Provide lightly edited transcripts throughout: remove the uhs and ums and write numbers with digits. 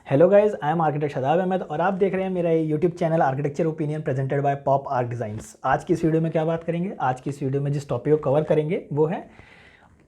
Hello guys, I am architect Shadab Ahmad और आप देख रहे हैं मेरा YouTube channel architecture opinion presented by Pop Arc Designs. आज की इस वीडियो में क्या बात करेंगे? आज की इस वीडियो में जिस टॉपिक को कवर करेंगे वो है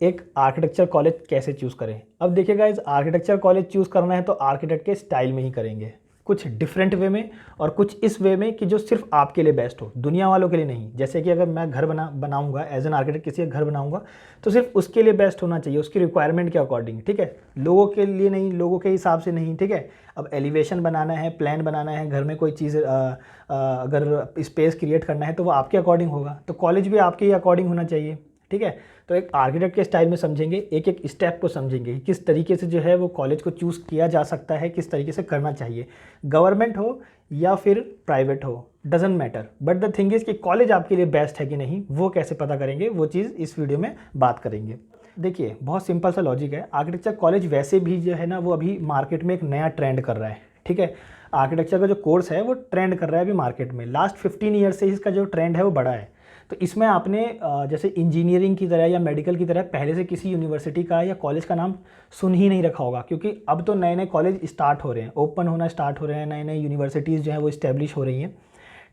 एक आर्किटेक्चर कॉलेज कैसे चूज़ करें। अब देखिए गाइस, आर्किटेक्चर कॉलेज चूज़ करना है तो आर्किटेक्ट के स्टाइल में ही करेंगे, कुछ डिफरेंट वे में और कुछ इस वे में कि जो सिर्फ आपके लिए बेस्ट हो, दुनिया वालों के लिए नहीं। जैसे कि अगर मैं घर बनाऊंगा एज एन आर्किटेक्ट, किसी का घर बनाऊंगा तो सिर्फ उसके लिए बेस्ट होना चाहिए, उसकी रिक्वायरमेंट के अकॉर्डिंग, ठीक है, लोगों के लिए नहीं, लोगों के हिसाब से नहीं, ठीक है। अब एलिवेशन बनाना है, प्लान बनाना है, घर में कोई चीज़ अगर स्पेस क्रिएट करना है तो वो आपके अकॉर्डिंग होगा, तो कॉलेज भी आपके ही अकॉर्डिंग होना चाहिए, ठीक है। तो एक आर्किटेक्ट के स्टाइल में समझेंगे, एक एक स्टेप को समझेंगे कि किस तरीके से जो है वो कॉलेज को चूज़ किया जा सकता है, किस तरीके से करना चाहिए, गवर्नमेंट हो या फिर प्राइवेट हो, doesn't matter. But the thing is कि कॉलेज आपके लिए बेस्ट है कि नहीं, वो कैसे पता करेंगे, वो चीज़ इस वीडियो में बात करेंगे। देखिए, बहुत सिंपल सा लॉजिक है। आर्किटेक्चर कॉलेज वैसे भी जो है ना वो अभी मार्केट में एक नया ट्रेंड कर रहा है, ठीक है। आर्किटेक्चर का जो कोर्स है वो ट्रेंड कर रहा है अभी मार्केट में। लास्ट 15 ईयर से इसका जो ट्रेंड है वो बढ़ा है। तो इसमें आपने जैसे इंजीनियरिंग की तरह या मेडिकल की तरह पहले से किसी यूनिवर्सिटी का या कॉलेज का नाम सुन ही नहीं रखा होगा, क्योंकि अब तो नए नए कॉलेज स्टार्ट हो रहे हैं, ओपन होना स्टार्ट हो रहे हैं, नए नए यूनिवर्सिटीज़ जो हैं वो इस्टेब्लिश हो रही हैं,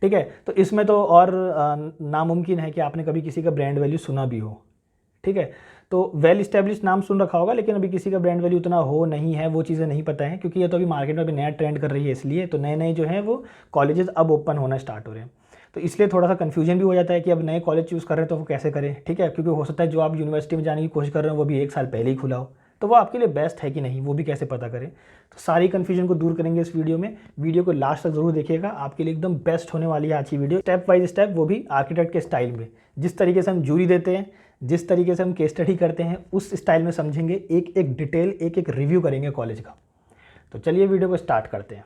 ठीक है। तो इसमें तो और नामुमकिन है कि आपने कभी किसी का ब्रांड वैल्यू सुना भी हो, ठीक है। तो वेल इस्टेब्लिश नाम सुन रखा होगा, लेकिन अभी किसी का ब्रांड वैल्यू उतना हो नहीं है, वो चीज़ें नहीं पता है, क्योंकि ये तो अभी मार्केट में अभी नया ट्रेंड कर रही है, इसलिए तो नए नए जो हैं वो कॉलेजेस अब ओपन होना स्टार्ट हो रहे हैं। तो इसलिए थोड़ा सा कन्फ्यूजन भी हो जाता है कि अब नए कॉलेज चूज़ कर रहे हैं तो वो कैसे करें, ठीक है, क्योंकि हो सकता है जो आप यूनिवर्सिटी में जाने की कोशिश कर रहे हो वो भी 1 साल पहले ही खुला हो, तो वो आपके लिए बेस्ट है कि नहीं वो भी कैसे पता करें। तो सारी कन्फ्यूजन को दूर करेंगे इस वीडियो में। वीडियो को लास्ट तक जरूर देखिएगा, आपके लिए एकदम बेस्ट होने वाली है आज की वीडियो, स्टेप बाय स्टेप, वो भी आर्किटेक्ट के स्टाइल में। जिस तरीके से हम जूरी देते हैं, जिस तरीके से हम केस स्टडी करते हैं, उस स्टाइल में समझेंगे, एक एक डिटेल, एक एक रिव्यू करेंगे कॉलेज का। तो चलिए वीडियो को स्टार्ट करते हैं।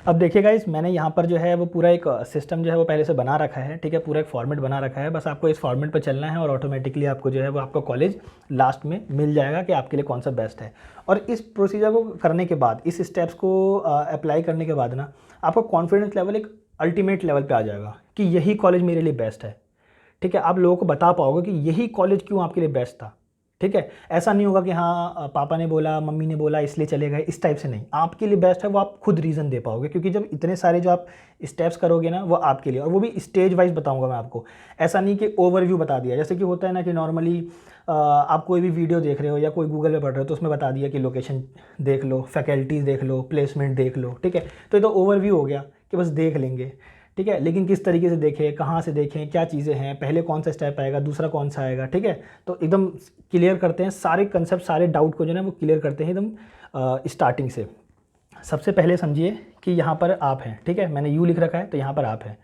अब देखिए गाइस, मैंने यहाँ पर जो है वो पूरा एक सिस्टम जो है वो पहले से बना रखा है, ठीक है, पूरा एक फॉर्मेट बना रखा है। बस आपको इस फॉर्मेट पर चलना है और ऑटोमेटिकली आपको जो है वो आपका कॉलेज लास्ट में मिल जाएगा कि आपके लिए कौन सा बेस्ट है। और इस प्रोसीजर को करने के बाद, इस स्टेप्स को अप्लाई करने के बाद ना, आपका कॉन्फिडेंस लेवल एक अल्टीमेट लेवल पर आ जाएगा कि यही कॉलेज मेरे लिए बेस्ट है, ठीक है। आप लोगों को बता पाओगे कि यही कॉलेज क्यों आपके लिए बेस्ट था, ठीक है। ऐसा नहीं होगा कि हाँ पापा ने बोला, मम्मी ने बोला इसलिए चले गए, इस टाइप से नहीं। आपके लिए बेस्ट है वो आप खुद रीज़न दे पाओगे, क्योंकि जब इतने सारे जो आप स्टेप्स करोगे ना वो आपके लिए, और वो भी स्टेज वाइज बताऊंगा मैं आपको। ऐसा नहीं कि ओवरव्यू बता दिया, जैसे कि होता है ना कि नॉर्मली आप कोई भी वीडियो देख रहे हो या कोई गूगल पे पढ़ रहे हो तो उसमें बता दिया कि लोकेशन देख लो, फैकल्टीज़ देख लो, प्लेसमेंट देख लो, ठीक है। तो ये तो ओवरव्यू हो गया कि बस देख लेंगे, ठीक है। लेकिन किस तरीके से देखें, कहाँ से देखें, क्या चीज़ें हैं, पहले कौन सा स्टेप आएगा, दूसरा कौन सा आएगा, ठीक है। तो एकदम क्लियर करते हैं सारे कंसेप्ट, सारे डाउट को जो है वो क्लियर करते हैं एकदम स्टार्टिंग से। सबसे पहले समझिए कि यहाँ पर आप हैं, ठीक है, मैंने यू लिख रखा है तो यहाँ पर आप हैं।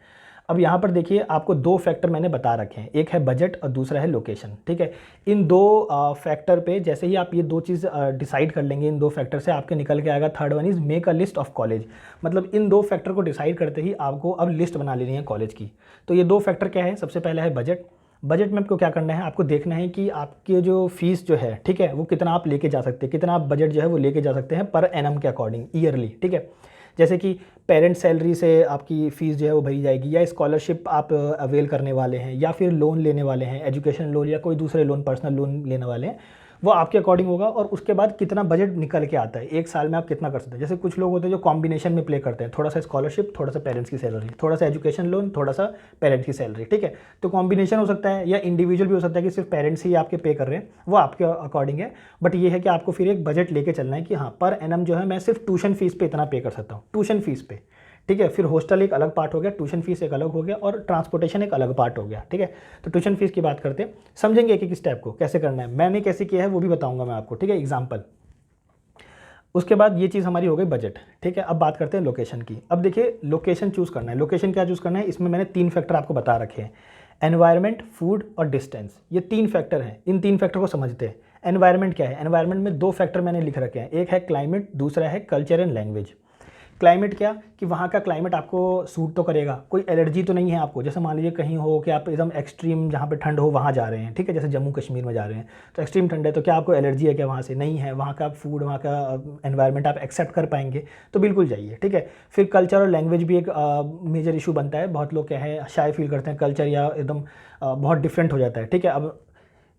अब यहाँ पर देखिए, आपको 2 फैक्टर मैंने बता रखे हैं, एक है बजट और दूसरा है लोकेशन, ठीक है। इन 2 फैक्टर पे जैसे ही आप ये 2 चीज़ डिसाइड कर लेंगे, इन 2 फैक्टर से आपके निकल के आएगा third one is make a list of college. मतलब इन 2 फैक्टर को डिसाइड करते ही आपको अब लिस्ट बना लेनी है कॉलेज की। तो ये 2 फैक्टर क्या है? सबसे पहला है बजट। बजट में आपको क्या करना है, आपको देखना है कि आपके जो फीस जो है, ठीक है, वो कितना आप लेके जा सकते हैं, कितना आप बजट जो है वो लेके जा सकते हैं पर एनम के अकॉर्डिंग, ईयरली, ठीक है। जैसे कि पेरेंट सैलरी से आपकी फ़ीस जो है वो भरी जाएगी, या स्कॉलरशिप आप अवेल करने वाले हैं, या फिर लोन लेने वाले हैं, एजुकेशन लोन या कोई दूसरे लोन, पर्सनल लोन लेने वाले हैं, वो आपके अकॉर्डिंग होगा। और उसके बाद कितना बजट निकल के आता है, एक साल में आप कितना कर सकते हैं। जैसे कुछ लोग होते हैं जो कॉम्बिनेशन में प्ले करते हैं, थोड़ा सा स्कॉलरशिप, थोड़ा सा पेरेंट्स की सैलरी, थोड़ा सा एजुकेशन लोन, थोड़ा सा पेरेंट्स की सैलरी, ठीक है। तो कॉम्बिनेशन हो सकता है या इंडिविजुअल भी हो सकता है कि सिर्फ पेरेंट्स ही आपके पे कर रहे हैं, वो आपके अकॉर्डिंग है। बट ये है कि आपको फिर एक बजट लेके चलना है कि हाँ पर एनम जो है मैं सिर्फ ट्यूशन फीस पे इतना पे कर सकता हूँ, ट्यूशन फीस पे, ठीक है। फिर हॉस्टल एक अलग पार्ट हो गया, ट्यूशन फीस एक अलग हो गया, और ट्रांसपोर्टेशन एक अलग पार्ट हो गया, ठीक है। तो ट्यूशन फीस की बात करते हैं, समझेंगे एक एक स्टेप को कैसे करना है, मैंने कैसे किया है वो भी बताऊंगा मैं आपको, ठीक है, एग्जाम्पल। उसके बाद ये चीज़ हमारी हो गई बजट, ठीक है। अब बात करते हैं लोकेशन की। अब देखिए, लोकेशन चूज़ करना है, लोकेशन क्या चूज़ करना है, इसमें मैंने 3 फैक्टर आपको बता रखे हैं, एनवायरनमेंट, फूड और डिस्टेंस। ये 3 फैक्टर हैं, इन 3 फैक्टर को समझते हैं। एनवायरनमेंट क्या है? एनवायरनमेंट में 2 फैक्टर मैंने लिख रखे हैं, एक है क्लाइमेट, दूसरा है कल्चर एंड लैंग्वेज। क्लाइमेट क्या कि वहाँ का क्लाइमेट आपको सूट तो करेगा, कोई एलर्जी तो नहीं है आपको। जैसे मान लीजिए कहीं हो कि आप एकदम एक्सट्रीम जहाँ पे ठंड हो वहाँ जा रहे हैं, ठीक है, जैसे जम्मू कश्मीर में जा रहे हैं तो एक्सट्रीम ठंड है, तो क्या आपको एलर्जी है क्या वहाँ से? नहीं है। वहाँ का फूड, वहाँ का एनवायरनमेंट आप एक्सेप्ट कर पाएंगे, तो बिल्कुल जाइए, ठीक है। फिर कल्चर और लैंग्वेज भी एक मेजर इशू बनता है। बहुत लोग क्या है शाय फील करते हैं, कल्चर या एकदम बहुत डिफरेंट हो जाता है, ठीक है। अब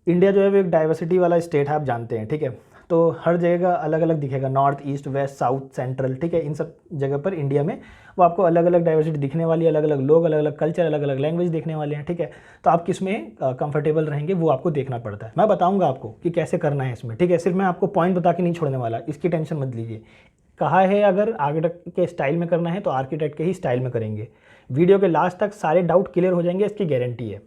इंडिया जो है वो एक डाइवर्सिटी वाला स्टेट है, आप जानते हैं, ठीक है। तो हर जगह का अलग अलग दिखेगा, north, east, west, south, central, ठीक है। इन सब जगह पर इंडिया में वो आपको अलग अलग डाइवर्सिटी दिखने वाली है, अलग अलग लोग, अलग अलग कल्चर, अलग अलग लैंग्वेज देखने वाले हैं, ठीक है। तो आप किस में कंफर्टेबल रहेंगे वो आपको देखना पड़ता है। मैं बताऊंगा आपको कि कैसे करना है इसमें, ठीक है। सिर्फ मैं आपको पॉइंट बता के नहीं छोड़ने वाला, इसकी टेंशन मत लीजिए। कहा है अगर आर्किटेक्ट के स्टाइल में करना है तो आर्किटेक्ट के ही स्टाइल में करेंगे। वीडियो के लास्ट तक सारे डाउट क्लियर हो जाएंगे, इसकी गारंटी है,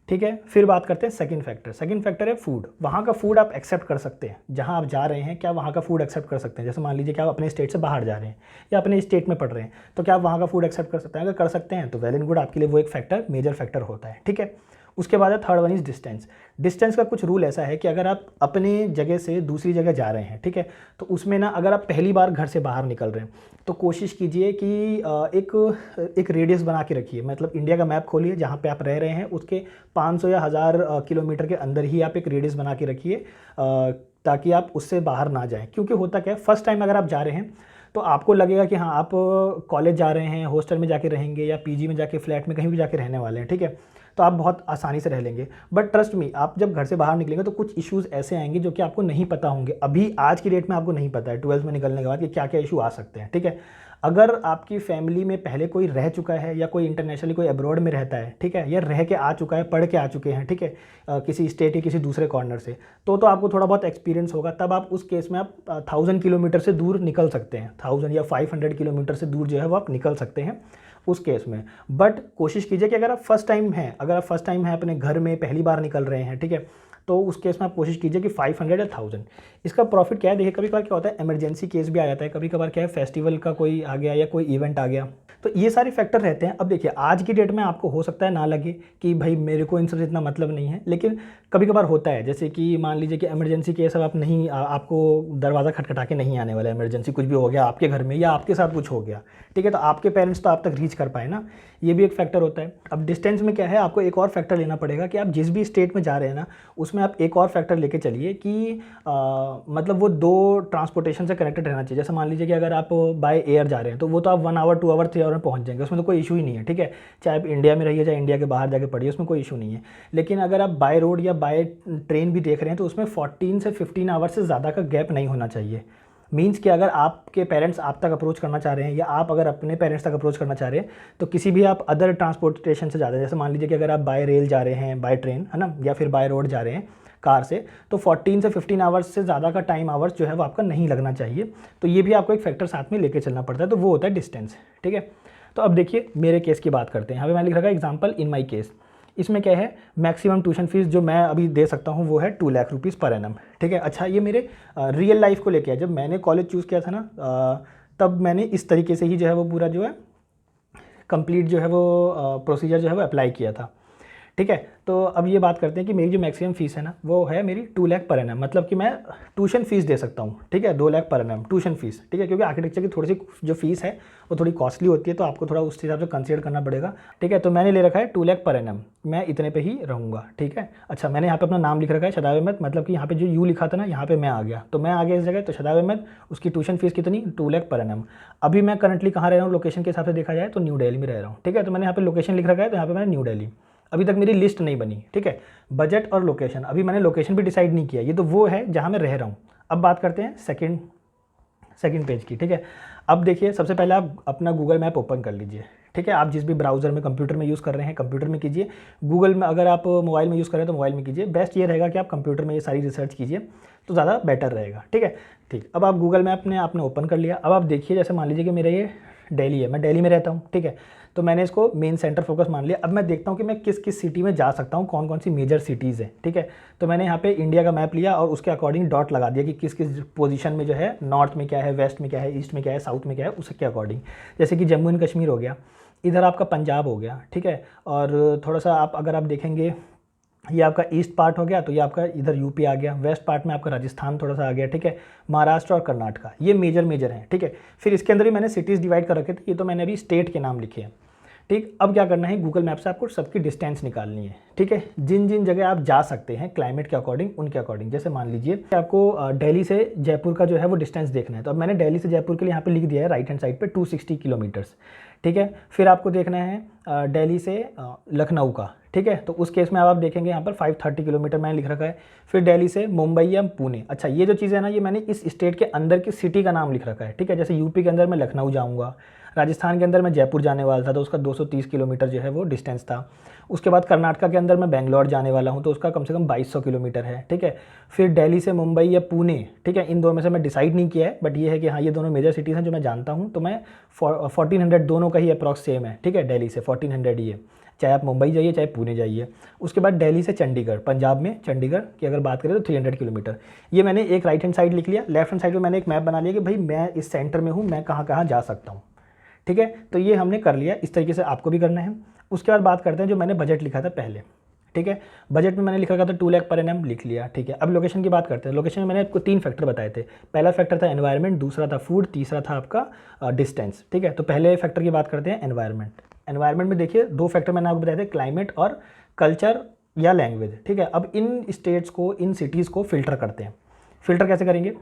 ठीक है। फिर बात करते हैं सेकंड फैक्टर। सेकंड फैक्टर है फूड। वहाँ का फूड आप एक्सेप्ट कर सकते हैं, जहाँ आप जा रहे हैं क्या वहाँ का फूड एक्सेप्ट कर सकते हैं? जैसे मान लीजिए कि आप अपने स्टेट से बाहर जा रहे हैं या अपने स्टेट में पढ़ रहे हैं, तो क्या आप वहाँ का फूड एक्सेप्ट कर सकते हैं? अगर कर सकते हैं तो वेल एंड गुड, आपके लिए वो एक फैक्टर, मेजर फैक्टर होता है, ठीक है। उसके बाद है third one is distance. Distance का कुछ रूल ऐसा है कि अगर आप अपने जगह से दूसरी जगह जा रहे हैं, ठीक है, तो उसमें ना अगर आप पहली बार घर से बाहर निकल रहे हैं तो कोशिश कीजिए कि एक रेडियस बना के रखिए। मतलब इंडिया का मैप खोलिए, जहाँ पे आप रह रहे हैं उसके 500 या 1000 किलोमीटर के अंदर ही आप एक रेडियस बना के रखिए, ताकि आप उससे बाहर ना जाएं। क्योंकि होता क्या है, फर्स्ट टाइम अगर आप जा रहे हैं तो आपको लगेगा कि हाँ आप कॉलेज जा रहे हैं, हॉस्टल में जाके रहेंगे या पीजी में जाके, फ्लैट में कहीं भी जाके रहने वाले हैं, ठीक है, तो आप बहुत आसानी से रह लेंगे। बट ट्रस्ट मी, आप जब घर से बाहर निकलेंगे तो कुछ इश्यूज़ ऐसे आएंगे जो कि आपको नहीं पता होंगे। अभी आज की डेट में आपको नहीं पता है 12th में निकलने के बाद कि क्या क्या इशू आ सकते हैं, ठीक है। अगर आपकी फैमिली में पहले कोई रह चुका है या कोई इंटरनेशनली कोई अब्रॉड में रहता है, ठीक है, या रह के आ चुका है, पढ़ के आ चुके हैं, ठीक है, किसी स्टेट या किसी दूसरे कॉर्नर से, तो आपको थोड़ा बहुत एक्सपीरियंस होगा। तब आप उस केस में आप 1000 किलोमीटर से दूर निकल सकते हैं, 1000 या 500 किलोमीटर से दूर जो है वो आप निकल सकते हैं उस केस में। बट कोशिश कीजिए कि अगर आप फर्स्ट टाइम हैं, अपने घर में पहली बार निकल रहे हैं, ठीक है, तो उस केस में आप कोशिश कीजिए कि 500 या 1000। इसका प्रॉफिट क्या है, देखिए कभी कभार क्या होता है, इमरजेंसी केस भी आ जाता है, कभी कभार क्या है फेस्टिवल का कोई आ गया या कोई इवेंट आ गया, तो ये सारे फैक्टर रहते हैं। अब देखिए आज की डेट में आपको हो सकता है ना लगे कि भाई मेरे को इन सबसे इतना मतलब नहीं है, लेकिन कभी कभार होता है। जैसे कि मान लीजिए कि इमरजेंसी केस अब आप नहीं, आपको दरवाज़ा खटखटा के नहीं आने वाला, इमरजेंसी कुछ भी हो गया आपके घर में या आपके साथ कुछ हो गया, ठीक है, तो आपके पेरेंट्स तो आप तक रीच कर पाए ना, ये भी एक फैक्टर होता है। अब डिस्टेंस में क्या है, आपको एक और फैक्टर लेना पड़ेगा कि आप जिस भी स्टेट में जा रहे हैं ना, उसमें आप एक और फैक्टर लेके चलिए कि मतलब वो 2 ट्रांसपोर्टेशन से कनेक्टेड रहना चाहिए। जैसे मान लीजिए कि अगर आप बाय एयर जा रहे हैं तो वो तो आप 1 आवर 2 आवर 3 आवर में पहुंच जाएंगे, उसमें तो कोई इशू ही नहीं है, ठीक है, चाहे आप इंडिया में रहिए चाहे इंडिया के बाहर जाके पढ़िए, उसमें कोई इशू नहीं है। लेकिन अगर आप बाय रोड या बाय ट्रेन भी देख रहे हैं तो उसमें 14 से 15 आवर से ज़्यादा का गैप नहीं होना चाहिए। मीन्स कि अगर आपके पेरेंट्स आप तक अप्रोच करना चाह रहे हैं या आप अगर अपने पेरेंट्स तक अप्रोच करना चाह रहे हैं, तो किसी भी आप अदर ट्रांसपोर्टेशन से जाते हैं, जैसे मान लीजिए कि अगर आप बाय रेल जा रहे हैं, बाय ट्रेन, है ना, या फिर बाय रोड जा रहे हैं कार से, तो 14 से 15 आवर्स से ज़्यादा का टाइम आवर्स जो है वो आपका नहीं लगना चाहिए। तो ये भी आपको एक फैक्टर साथ में लेके चलना पड़ता है, तो वो होता है डिस्टेंस, ठीक है। तो अब देखिए मेरे केस की बात करते हैं। यहाँ पे मैंने लिख रखा है एग्जाम्पल इन माई केस। इसमें क्या है, मैक्सिमम ट्यूशन फीस जो मैं अभी दे सकता हूँ वो है 2 लाख रुपीज़ पर एनम, ठीक है। अच्छा, ये मेरे रियल लाइफ को लेके है। जब मैंने कॉलेज चूज़ किया था ना, तब मैंने इस तरीके से ही जो है वो पूरा जो है कंप्लीट जो है वो प्रोसीजर जो है वो अप्लाई किया था, ठीक है। तो अब ये बात करते हैं कि मेरी जो मैक्सिमम फीस है ना वो है मेरी 2 लाख पर एनम, मतलब कि मैं ट्यूशन फीस दे सकता हूँ, ठीक है, 2 lakh per annum tuition fees, ठीक है, क्योंकि आर्किटेक्चर की थोड़ी सी जो फीस है वो थोड़ी कॉस्टली होती है, तो आपको थोड़ा उस हिसाब से कंसीडर करना पड़ेगा, ठीक है। तो मैंने ले रखा है 2 लाख पर एनम, मैं इतने पे ही रहूँगा, ठीक है। अच्छा, मैंने यहाँ पे अपना नाम लिख रखा है शदाब अहमद, मतलब कि यहाँ पे जो यू लिखा था ना यहाँ पे मैं आ गया, तो मैं आ गया इस जगह, तो शदाब अहमद, उसकी ट्यूशन फीस कितनी, 2 लाख पर एनम। अभी मैं करंटली कहाँ रह रहा हूँ, लोकेशन के हिसाब से देखा जाए तो न्यू दिल्ली में रह रहा हूँ, ठीक है। तो मैंने यहाँ पे लोकेशन लिख रखा है, तो यहाँ पे मैंने न्यू दिल्ली, अभी तक मेरी लिस्ट नहीं बनी, ठीक है। बजट और लोकेशन, अभी मैंने लोकेशन भी डिसाइड नहीं किया, ये तो वो है जहाँ मैं रह रहा हूँ। अब बात करते हैं सेकंड पेज की, ठीक है। अब देखिए सबसे पहले आप अपना गूगल मैप ओपन कर लीजिए, ठीक है। आप जिस भी ब्राउज़र में कंप्यूटर में यूज़ कर रहे हैं कंप्यूटर में कीजिए, गूगल में अगर आप मोबाइल में यूज़ कर रहे हैं तो मोबाइल में कीजिए। बेस्ट ये रहेगा कि आप कंप्यूटर में ये सारी रिसर्च कीजिए तो ज़्यादा बेटर रहेगा, ठीक है। ठीक, अब आप गूगल मैप ने आपने ओपन कर लिया। अब आप देखिए, जैसे मान लीजिए कि मेरा ये दिल्ली है, मैं दिल्ली में रहता हूँ, ठीक है, तो मैंने इसको मेन सेंटर फोकस मान लिया। अब मैं देखता हूँ कि मैं किस किस सिटी में जा सकता हूँ, कौन कौन सी मेजर सिटीज़ है, ठीक है। तो मैंने यहाँ पे इंडिया का मैप लिया और उसके अकॉर्डिंग डॉट लगा दिया कि किस किस पोजीशन में जो है, नॉर्थ में क्या है, वेस्ट में क्या है, ईस्ट में क्या है, साउथ में क्या है, उसके अकॉर्डिंग। जैसे कि जम्मू एंड कश्मीर हो गया, इधर आपका पंजाब हो गया, ठीक है। और थोड़ा सा आप अगर आप देखेंगे ये आपका ईस्ट पार्ट हो गया, तो ये आपका इधर यूपी आ गया। वेस्ट पार्ट में आपका राजस्थान थोड़ा सा आ गया, ठीक है। महाराष्ट्र और कर्नाटका ये मेजर हैं, ठीक है। फिर इसके अंदर ही मैंने सिटीज़ डिवाइड कर रखे थे, ये तो मैंने अभी स्टेट के नाम लिखे हैं, ठीक। अब क्या करना है, गूगल मैप से आपको सबकी डिस्टेंस निकालनी है, ठीक है। जिन जिन जगह आप जा सकते हैं क्लाइमेट के अकॉर्डिंग, उनके अकॉर्डिंग, जैसे मान लीजिए आपको दिल्ली से जयपुर का जो है वो डिस्टेंस देखना है, तो अब मैंने दिल्ली से जयपुर के लिए यहाँ पे लिख दिया है राइट हैंड साइड पे 260 किलोमीटर्स, ठीक है। फिर आपको देखना है दिल्ली से लखनऊ का, ठीक है। तो उस केस में आप देखेंगे यहाँ पर 530 किलोमीटर मैंने लिख रखा है। फिर दिल्ली से मुंबई या पुणे, अच्छा ये जो चीज़ है ना, ये मैंने इस स्टेट के अंदर की सिटी का नाम लिख रखा है, ठीक है। जैसे यूपी के अंदर मैं लखनऊ जाऊँगा, राजस्थान के अंदर मैं जयपुर जाने वाला था तो उसका 230 किलोमीटर जो है वो डिस्टेंस था। उसके बाद कर्नाटका के अंदर मैं बेंगलोर जाने वाला हूँ तो उसका कम से कम 2200 किलोमीटर है, ठीक है। फिर दिल्ली से मुंबई या पुणे, ठीक है, इन दो में से मैं डिसाइड नहीं किया है, बट ये है कि हाँ ये दोनों मेजर सिटीज़ हैं जो मैं जानता हूँ, तो मैं 1400 दोनों का ही अप्रॉक्स सेम है, ठीक है। दिल्ली से 1400 ही है, चाहे आप मुंबई जाइए चाहे पुणे जाइए। उसके बाद दिल्ली से चंडीगढ़, पंजाब में चंडीगढ़ की अगर बात करें तो 300 किलोमीटर। ये मैंने एक राइट हैंड साइड लिख लिया। लेफ्ट हैंड साइड में मैंने एक मैप बना लिया कि भाई मैं इस सेंटर में हूँ, मैं कहाँ कहाँ जा सकता हूँ, ठीक है। तो ये हमने कर लिया, इस तरीके से आपको भी करना है। उसके बाद बात करते हैं जो मैंने बजट लिखा था पहले, ठीक है। बजट में मैंने लिखा था 2 लाख पर एनम लिख लिया, ठीक है। अब लोकेशन की बात करते हैं। लोकेशन में मैंने आपको 3 फैक्टर बताए थे। पहला फैक्टर था एनवायरनमेंट, दूसरा था फूड, तीसरा था आपका डिस्टेंस, ठीक है। तो पहले फैक्टर की बात करते हैं एनवायरनमेंट। एनवायरनमेंट में देखिए 2 फैक्टर मैंने आपको बताए थे, क्लाइमेट और कल्चर या लैंग्वेज, ठीक है। अब इन स्टेट्स को, इन सिटीज़ को फिल्टर करते हैं। फिल्टर कैसे करेंगे,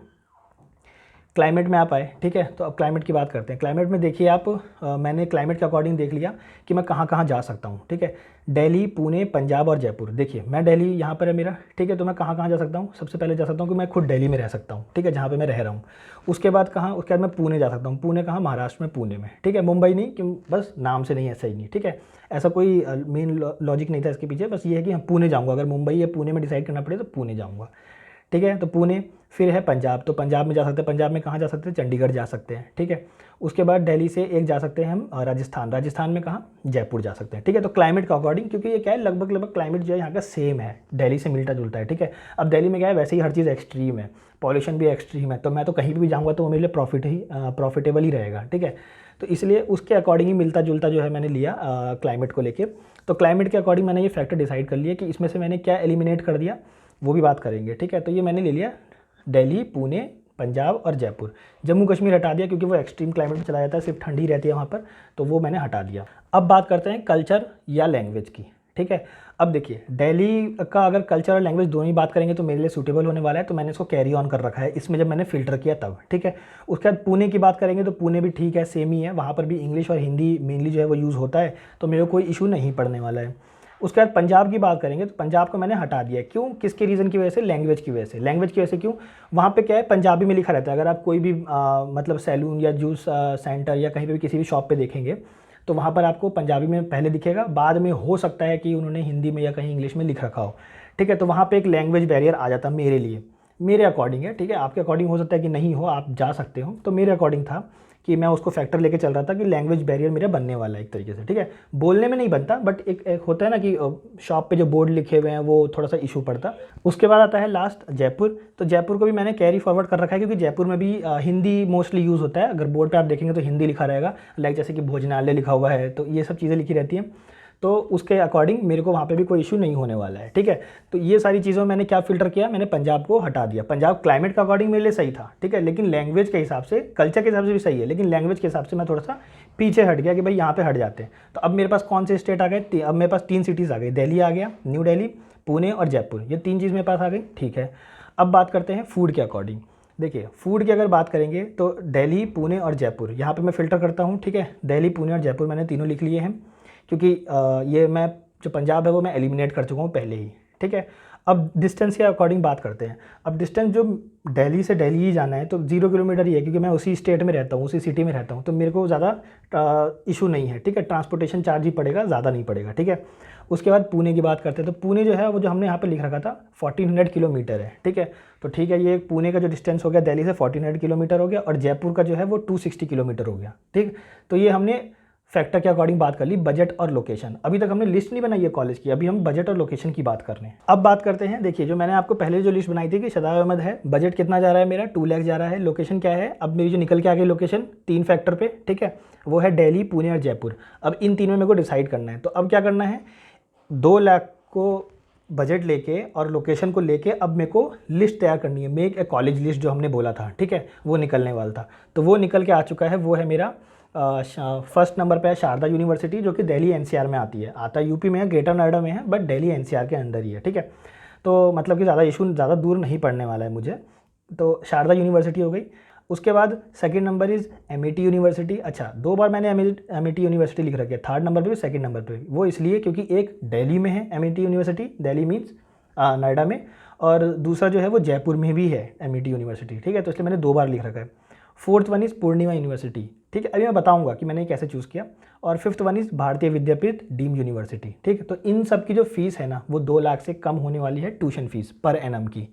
क्लाइमेट में आप आए, ठीक है। तो अब क्लाइमेट की बात करते हैं। क्लाइमेट में देखिए आप मैंने क्लाइमेट के अकॉर्डिंग देख लिया कि मैं कहाँ कहाँ जा सकता हूँ, ठीक है। दिल्ली, पुणे, पंजाब और जयपुर। देखिए मैं दिल्ली यहाँ पर है मेरा, ठीक है। तो मैं कहाँ कहाँ जा सकता हूँ, सबसे पहले जा सकता हूँ कि मैं खुद दिल्ली में रह सकता हूँ, ठीक है, जहाँ पर मैं रह रहा हूँ। उसके बाद कहाँ, उसके बाद मैं पुणे जा सकता हूँ। पुणे कहाँ, महाराष्ट्र में पुणे में, ठीक है। मुंबई नहीं, क्यों, बस नाम से नहीं, ऐसा ही नहीं, ठीक है। ऐसा कोई मेन लॉजिक नहीं था इसके पीछे, बस ये है कि हम पुणे जाऊँगा, अगर मुंबई या पुणे में डिसाइड करना पड़े तो पुणे जाऊँगा, ठीक है। तो पुणे, फिर है पंजाब, तो पंजाब में जा सकते हैं। पंजाब में कहाँ जा सकते हैं, चंडीगढ़ जा सकते हैं, ठीक है। उसके बाद दिल्ली से एक जा सकते हैं हम राजस्थान। राजस्थान में कहाँ, जयपुर जा सकते हैं, ठीक है। तो क्लाइमेट का अकॉर्डिंग, क्योंकि ये क्या है, लगभग क्लाइमेट जो है यहाँ का सेम है, दिल्ली से मिलता जुलता है, ठीक है। अब दिल्ली में क्या है, वैसे ही हर चीज़ एक्सट्रीम है, पॉल्यूशन भी एक्सट्रीम है, तो मैं तो कहीं भी जाऊँगा तो वो मेरे लिए प्रॉफिटेबल ही रहेगा, ठीक है। तो इसलिए उसके अकॉर्डिंग ही मिलता जुलता जो है मैंने लिया क्लाइमेट को लेके। तो क्लाइमेट के अकॉर्डिंग मैंने ये फैक्टर डिसाइड कर लिया कि इसमें से मैंने क्या एलिमिनेट कर दिया, वो भी बात करेंगे, ठीक है। तो ये मैंने ले लिया दिल्ली, पुणे, पंजाब और जयपुर। जम्मू कश्मीर हटा दिया क्योंकि वो एक्सट्रीम क्लाइमेट में चला जाता है, सिर्फ ठंडी रहती है वहाँ पर, तो वो मैंने हटा दिया। अब बात करते हैं कल्चर या लैंग्वेज की, ठीक है। अब देखिए दिल्ली का अगर कल्चर और लैंग्वेज दोनों ही बात करेंगे तो मेरे लिए सूटेबल होने वाला है, तो मैंने इसको कैरी ऑन कर रखा है इसमें जब मैंने फ़िल्टर किया तब, ठीक है। उसके बाद पुणे की बात करेंगे तो पुणे भी ठीक है, सेम ही है, वहाँ पर भी इंग्लिश और हिंदी मेनली जो है वो यूज़ होता है, तो मेरे को कोई इशू नहीं पड़ने वाला है। उसके बाद पंजाब की बात करेंगे तो पंजाब को मैंने हटा दिया, क्यों, किसके रीज़न की वजह से, लैंग्वेज की वजह से। लैंग्वेज की वजह से क्यों, वहाँ पे क्या है, पंजाबी में लिखा रहता है। अगर आप कोई भी मतलब सैलून या जूस सेंटर या कहीं पे भी किसी भी शॉप पे देखेंगे तो वहाँ पर आपको पंजाबी में पहले दिखेगा, बाद में हो सकता है कि उन्होंने हिंदी में या कहीं इंग्लिश में लिख रखा हो, ठीक है। तो वहाँ पर एक लैंग्वेज बैरियर आ जाता मेरे लिए, मेरे अकॉर्डिंग है, ठीक है। आपके अकॉर्डिंग हो सकता है कि नहीं हो, आप जा सकते हो, तो मेरे अकॉर्डिंग था कि मैं उसको फैक्टर लेके चल रहा था कि लैंग्वेज बैरियर मेरा बनने वाला है एक तरीके से, ठीक है। बोलने में नहीं बनता, बट एक होता है ना कि शॉप पे जो बोर्ड लिखे हुए हैं वो थोड़ा सा इशू पड़ता। उसके बाद आता है लास्ट जयपुर। तो जयपुर को भी मैंने कैरी फॉरवर्ड कर रखा है क्योंकि जयपुर में भी हिंदी मोस्टली यूज़ होता है। अगर बोर्ड पर आप देखेंगे तो हिंदी लिखा रहेगा, लाइक जैसे कि भोजनालय लिखा हुआ है, तो ये सब चीज़ें लिखी रहती हैं, तो उसके अकॉर्डिंग मेरे को वहाँ पे भी कोई इशू नहीं होने वाला है, ठीक है। तो ये सारी चीज़ों में मैंने क्या फ़िल्टर किया, मैंने पंजाब को हटा दिया। पंजाब क्लाइमेट के अकॉर्डिंग मेरे लिए सही था, ठीक है, लेकिन लैंग्वेज के हिसाब से, कल्चर के हिसाब से भी सही है, लेकिन लैंग्वेज के हिसाब से मैं थोड़ा सा पीछे हट गया कि भाई यहाँ पे हट जाते हैं। तो अब मेरे पास कौन से स्टेट आ गए, अब मेरे पास 3 सिटीज़ आ गई, दिल्ली आ गया, न्यू दिल्ली, पुणे और जयपुर, ये 3 चीज़ मेरे पास आ गई, ठीक है। अब बात करते हैं फूड के अकॉर्डिंग। देखिए फूड की अगर बात करेंगे तो दिल्ली, पुणे और जयपुर, यहाँ पे मैं फ़िल्टर करता हूँ, ठीक है। दिल्ली, पुणे और जयपुर मैंने तीनों लिख लिए हैं, क्योंकि ये मैं जो पंजाब है वो मैं एलिमिनेट कर चुका हूँ पहले ही, ठीक है। अब डिस्टेंस के अकॉर्डिंग बात करते हैं। अब डिस्टेंस जो दिल्ली से दिल्ली ही जाना है तो 0 किलोमीटर ही है, क्योंकि मैं उसी स्टेट में रहता हूँ, उसी सिटी में रहता हूँ, तो मेरे को ज़्यादा इशू नहीं है, ठीक है। ट्रांसपोर्टेशन चार्ज ही पड़ेगा, ज़्यादा नहीं पड़ेगा, ठीक है। उसके बाद पुणे की बात करते हैं तो पुणे जो है वो जो हमने यहाँ पे लिख रखा था 1400 किलोमीटर है, ठीक है। तो ठीक है, ये पुणे का जो डिस्टेंस हो गया दिल्ली से 1400 किलोमीटर हो गया, और जयपुर का जो है वो 260 किलोमीटर हो गया, ठीक। तो ये हमने फैक्टर के अकॉर्डिंग बात कर ली, बजट और लोकेशन। अभी तक हमने लिस्ट नहीं बनाई है कॉलेज की, अभी हम बजट और लोकेशन की बात कर रहे हैं। अब बात करते हैं, देखिए जो मैंने आपको पहले जो लिस्ट बनाई थी कि शदाब अहमद है, बजट कितना जा रहा है मेरा, 2 लाख जा रहा है। लोकेशन क्या है, अब मेरी जो निकल के आ गई लोकेशन 3 फैक्टर पे, ठीक है, वो है दिल्ली, पुणे और जयपुर। अब इन तीनों में को डिसाइड करना है, तो अब क्या करना है, 2 लाख को बजट लेके और लोकेशन को लेके अब मेरे को लिस्ट तैयार करनी है, मेक ए कॉलेज लिस्ट जो हमने बोला था, ठीक है, वो निकलने वाला था। तो वो निकल के आ चुका है, वो है मेरा फर्स्ट नंबर पे है शारदा यूनिवर्सिटी, जो कि दिल्ली एनसीआर में आती है। आता यूपी में है, ग्रेटर नोएडा में है, बट दिल्ली एनसीआर के अंदर ही है, ठीक है। तो मतलब कि ज़्यादा दूर नहीं पड़ने वाला है मुझे। तो शारदा यूनिवर्सिटी हो गई। उसके बाद second number is MET university. अच्छा, 2 बार मैंने एमईटी यूनिवर्सिटी लिख रखी है, थर्ड नंबर पे भी सेकंड नंबर पे भी। वो इसलिए क्योंकि एक दिल्ली में है MET university, Delhi means Noida में, और दूसरा जो है वो जयपुर में भी है एमईटी यूनिवर्सिटी, ठीक है। तो इसलिए मैंने 2 बार लिख रखा है। Fourth one is Purnima university, ठीक है, अभी मैं बताऊंगा कि मैंने कैसे चूज़ किया। और फिफ्थ वन इज़ भारतीय विद्यापीठ डीम्ड यूनिवर्सिटी, ठीक है। तो इन सब की जो फीस है ना, वो 2 लाख से कम होने वाली है ट्यूशन फीस पर एनम की,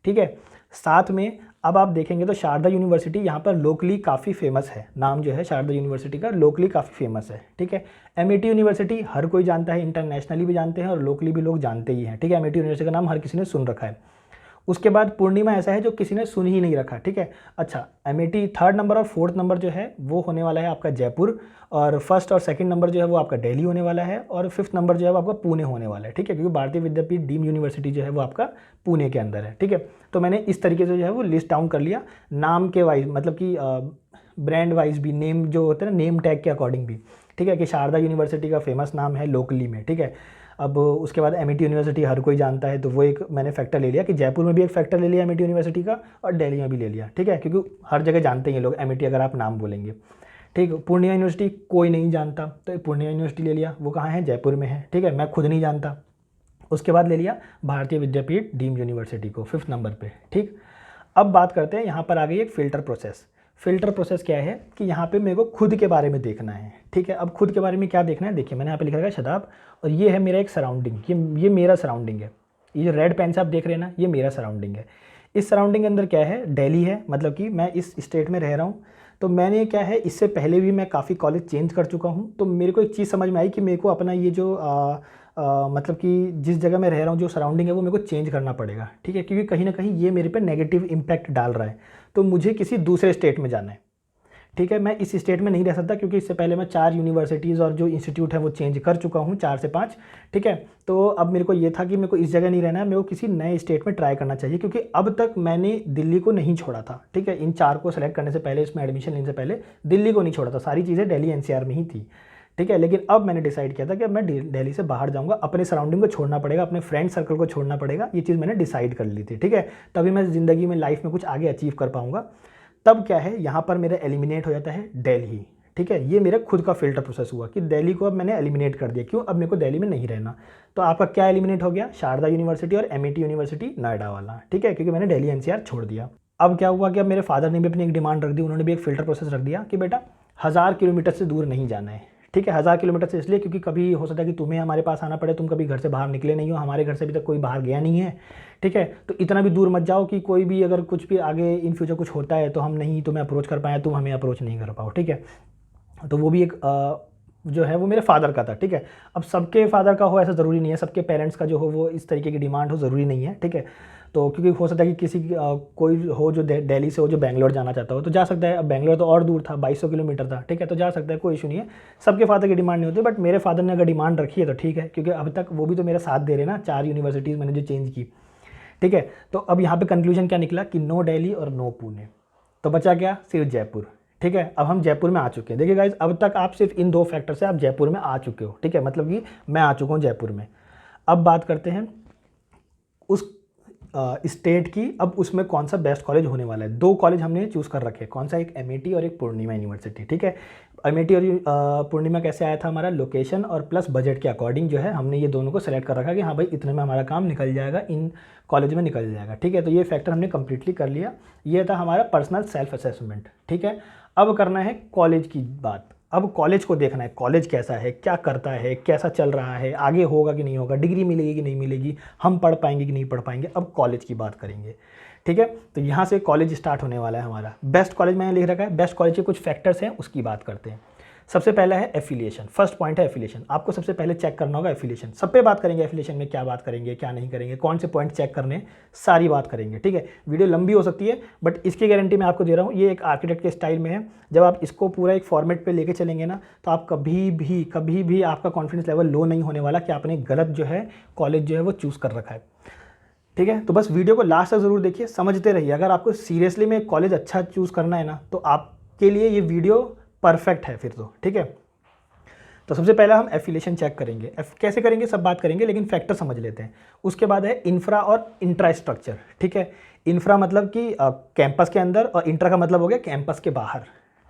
ठीक है। साथ में अब आप देखेंगे तो शारदा यूनिवर्सिटी यहाँ पर लोकली काफ़ी फेमस है, नाम जो है शारदा यूनिवर्सिटी का लोकली काफ़ी फेमस है, ठीक है। एमईटी यूनिवर्सिटी हर कोई जानता है, इंटरनेशनली भी जानते हैं और लोकली भी लोग जानते ही हैं, ठीक है। एमईटी यूनिवर्सिटी का नाम हर किसी ने सुन रखा है। उसके बाद पूर्णिमा ऐसा है जो किसी ने सुन ही नहीं रखा, ठीक है। अच्छा, एमईटी थर्ड नंबर और फोर्थ नंबर जो है वो होने वाला है आपका जयपुर, और फर्स्ट और सेकंड नंबर जो है वो आपका दिल्ली होने वाला है, और फिफ्थ नंबर जो है वो आपका पुणे होने वाला है, ठीक है, क्योंकि भारतीय विद्यापीठ डीम्ड यूनिवर्सिटी जो है वो आपका पुणे के अंदर है, ठीक है। तो मैंने इस तरीके से जो है वो लिस्ट डाउन कर लिया, नाम के वाइज, मतलब कि ब्रांड वाइज भी, नेम जो होते हैं ना, नेम टैग के अकॉर्डिंग भी, ठीक है, कि शारदा यूनिवर्सिटी का फेमस नाम है लोकली में, ठीक है। अब उसके बाद एमईटी यूनिवर्सिटी हर कोई जानता है, तो वो एक मैंने फैक्टर ले लिया कि जयपुर में भी एक फैक्टर ले लिया एमईटी यूनिवर्सिटी का, और दिल्ली में भी ले लिया, ठीक है, क्योंकि हर जगह जानते हैं लोग एमईटी अगर आप नाम बोलेंगे, ठीक है। पूर्णिया यूनिवर्सिटी कोई नहीं जानता, तो पूर्णिया यूनिवर्सिटी ले लिया, वो कहाँ है, जयपुर में है, ठीक है, मैं खुद नहीं जानता। उसके बाद ले लिया भारतीय विद्यापीठ डीम्ड यूनिवर्सिटी को फिफ्थ नंबर पे, ठीक। अब बात करते हैं, यहाँ पर आ गई एक फ़िल्टर प्रोसेस। फ़िल्टर प्रोसेस क्या है कि यहाँ पे मेरे को खुद के बारे में देखना है, ठीक है। अब खुद के बारे में क्या देखना है, देखिए मैंने यहाँ पे लिखा है शदाब, और ये है मेरा एक सराउंडिंग, ये मेरा सराउंडिंग है। ये जो रेड पेन से आप देख रहे हैं ना, ये मेरा सराउंडिंग है। इस सराउंडिंग के अंदर क्या है, दिल्ली है, मतलब कि मैं इस स्टेट में रह रहा हूँ। तो मैंने क्या है, इससे पहले भी मैं काफ़ी कॉलेज चेंज कर चुका हूँ। तो मेरे को एक चीज़ समझ में आई कि मेरे को अपना ये जो मतलब कि जिस जगह मैं रह रहा हूँ, जो सराउंडिंग है, वो मेरे को चेंज करना पड़ेगा, ठीक है, क्योंकि कहीं ना कहीं ये मेरे पे नेगेटिव इम्पैक्ट डाल रहा है। तो मुझे किसी दूसरे स्टेट में जाना है, ठीक है। मैं इस स्टेट में नहीं रह सकता, क्योंकि इससे पहले मैं 4 यूनिवर्सिटीज़ और जो इंस्टीट्यूट है वो चेंज कर चुका हूँ, 4 से 5, ठीक है। तो अब मेरे को ये था कि मेरे को इस जगह नहीं रहना है, मेरे को किसी नए स्टेट में ट्राई करना चाहिए, क्योंकि अब तक मैंने दिल्ली को नहीं छोड़ा था, ठीक है। इन 4 को सेलेक्ट करने से पहले, इसमें एडमिशन लेने से पहले दिल्ली को नहीं छोड़ा था, सारी चीज़ें दिल्ली एनसीआर में ही थी, ठीक है। लेकिन अब मैंने डिसाइड किया था कि अब मैं दिल्ली से बाहर जाऊंगा, अपने सराउंडिंग को छोड़ना पड़ेगा, अपने फ्रेंड सर्कल को छोड़ना पड़ेगा, ये चीज़ मैंने डिसाइड कर ली थी, ठीक है। तभी मैं ज़िंदगी में, लाइफ में कुछ आगे अचीव कर पाऊंगा। तब क्या है, यहाँ पर मेरा एलिमिनेट हो जाता है दिल्ली, ठीक है। ये मेरा खुद का फिल्टर प्रोसेस हुआ कि दिल्ली को अब मैंने एलिमिनेट कर दिया, क्यों, अब मेरे को दिल्ली में नहीं रहना। तो आपका क्या एलिमिनेट हो गया, शारदा यूनिवर्सिटी और एमईटी यूनिवर्सिटी नोएडा वाला, ठीक है, क्योंकि मैंने दिल्ली एनसीआर छोड़ दिया। अब क्या हुआ कि अब मेरे फादर ने भी अपनी एक डिमांड रख दी, उन्होंने भी एक फ़िल्टर प्रोसेस रख दिया कि बेटा 1000 किलोमीटर से दूर नहीं जाना है, ठीक है। 1000 किलोमीटर से इसलिए क्योंकि कभी हो सकता है कि तुम्हें हमारे पास आना पड़े, तुम कभी घर से बाहर निकले नहीं हो, हमारे घर से अभी तक कोई बाहर गया नहीं है, ठीक है। तो इतना भी दूर मत जाओ कि कोई भी अगर कुछ भी आगे इन फ्यूचर कुछ होता है तो हम नहीं तुम्हें अप्रोच कर पाएँ, तुम हमें अप्रोच नहीं कर पाओ, ठीक है। तो वो भी एक जो है वो मेरे फादर का था, ठीक है। अब सबके फादर का हो ऐसा ज़रूरी नहीं है, सबके पेरेंट्स का जो हो वो इस तरीके की डिमांड हो ज़रूरी नहीं है, ठीक है। तो क्योंकि हो सकता है कि किसी कोई हो जो दिल्ली से हो, जो बेंगलोर जाना चाहता हो, तो जा सकता है। अब बेंगलोर तो और दूर था, 2200 किलोमीटर था, ठीक है, तो जा सकता है, कोई इशू नहीं है। सबके फादर की डिमांड नहीं होती, बट मेरे फादर ने अगर डिमांड रखी है तो ठीक है, क्योंकि अब तक वो भी तो मेरा साथ दे रहे ना, 4 यूनिवर्सिटीज़ मैंने जो चेंज की, ठीक है। तो अब यहाँ पर कंक्लूजन क्या निकला कि नो दिल्ली और नो पुणे, तो बचा क्या, सिर्फ जयपुर, ठीक है। अब हम जयपुर में आ चुके हैं। देखिए गाइज, अब तक आप सिर्फ इन 2 फैक्टर से आप जयपुर में आ चुके हो, ठीक है, मतलब कि मैं आ चुका हूँ जयपुर में। अब बात करते हैं उस स्टेट की, अब उसमें कौन सा बेस्ट कॉलेज होने वाला है। 2 कॉलेज हमने चूज़ कर रखे हैं, कौन सा, एक एमईटी और एक पूर्णिमा यूनिवर्सिटी, ठीक है। एमईटी और पूर्णिमा कैसे आया था, हमारा लोकेशन और प्लस बजट के अकॉर्डिंग जो है हमने ये दोनों को सेलेक्ट कर रखा कि हाँ भाई इतने में हमारा काम निकल जाएगा, इन कॉलेज में निकल जाएगा, ठीक है। तो ये फैक्टर हमने कंप्लीटली कर लिया, ये था हमारा पर्सनल सेल्फ असेसमेंट, ठीक है। अब करना है कॉलेज की बात। अब कॉलेज को देखना है, कॉलेज कैसा है, क्या करता है, कैसा चल रहा है, आगे होगा कि नहीं होगा, डिग्री मिलेगी कि नहीं मिलेगी, हम पढ़ पाएंगे कि नहीं पढ़ पाएंगे। अब कॉलेज की बात करेंगे, ठीक है। तो यहाँ से कॉलेज स्टार्ट होने वाला है हमारा। बेस्ट कॉलेज मैंने लिख रखा है, बेस्ट कॉलेज के कुछ फैक्टर्स हैं, उसकी बात करते हैं। सबसे पहला है एफिलिएशन, फर्स्ट पॉइंट है एफिलिएशन। आपको सबसे पहले चेक करना होगा एफिलिएशन। सब पे बात करेंगे एफिलिएशन में, क्या बात करेंगे क्या नहीं करेंगे, कौन से पॉइंट चेक करने, सारी बात करेंगे, ठीक है। वीडियो लंबी हो सकती है बट इसकी गारंटी मैं आपको दे रहा हूँ, ये एक आर्किटेक्ट के स्टाइल में है। जब आप इसको पूरा एक फॉर्मेट पे लेके चलेंगे ना, तो आप कभी भी आपका कॉन्फिडेंस लेवल लो नहीं होने वाला कि आपने गलत जो है कॉलेज जो है वो चूज़ कर रखा है, ठीक है। तो बस वीडियो को लास्ट तक ज़रूर देखिए, समझते रहिए। अगर आपको सीरियसली में कॉलेज अच्छा चूज़ करना है ना, तो आपके लिए ये वीडियो परफेक्ट है फिर तो, ठीक है। तो सबसे पहला हम एफिलिएशन चेक करेंगे। कैसे करेंगे सब बात करेंगे, लेकिन फैक्टर समझ लेते हैं। उसके बाद है इंफ्रा और इंट्रास्ट्रक्चर, ठीक है। इंफ्रा मतलब कि कैंपस के अंदर, और इंट्रा का मतलब हो गया कैंपस के बाहर,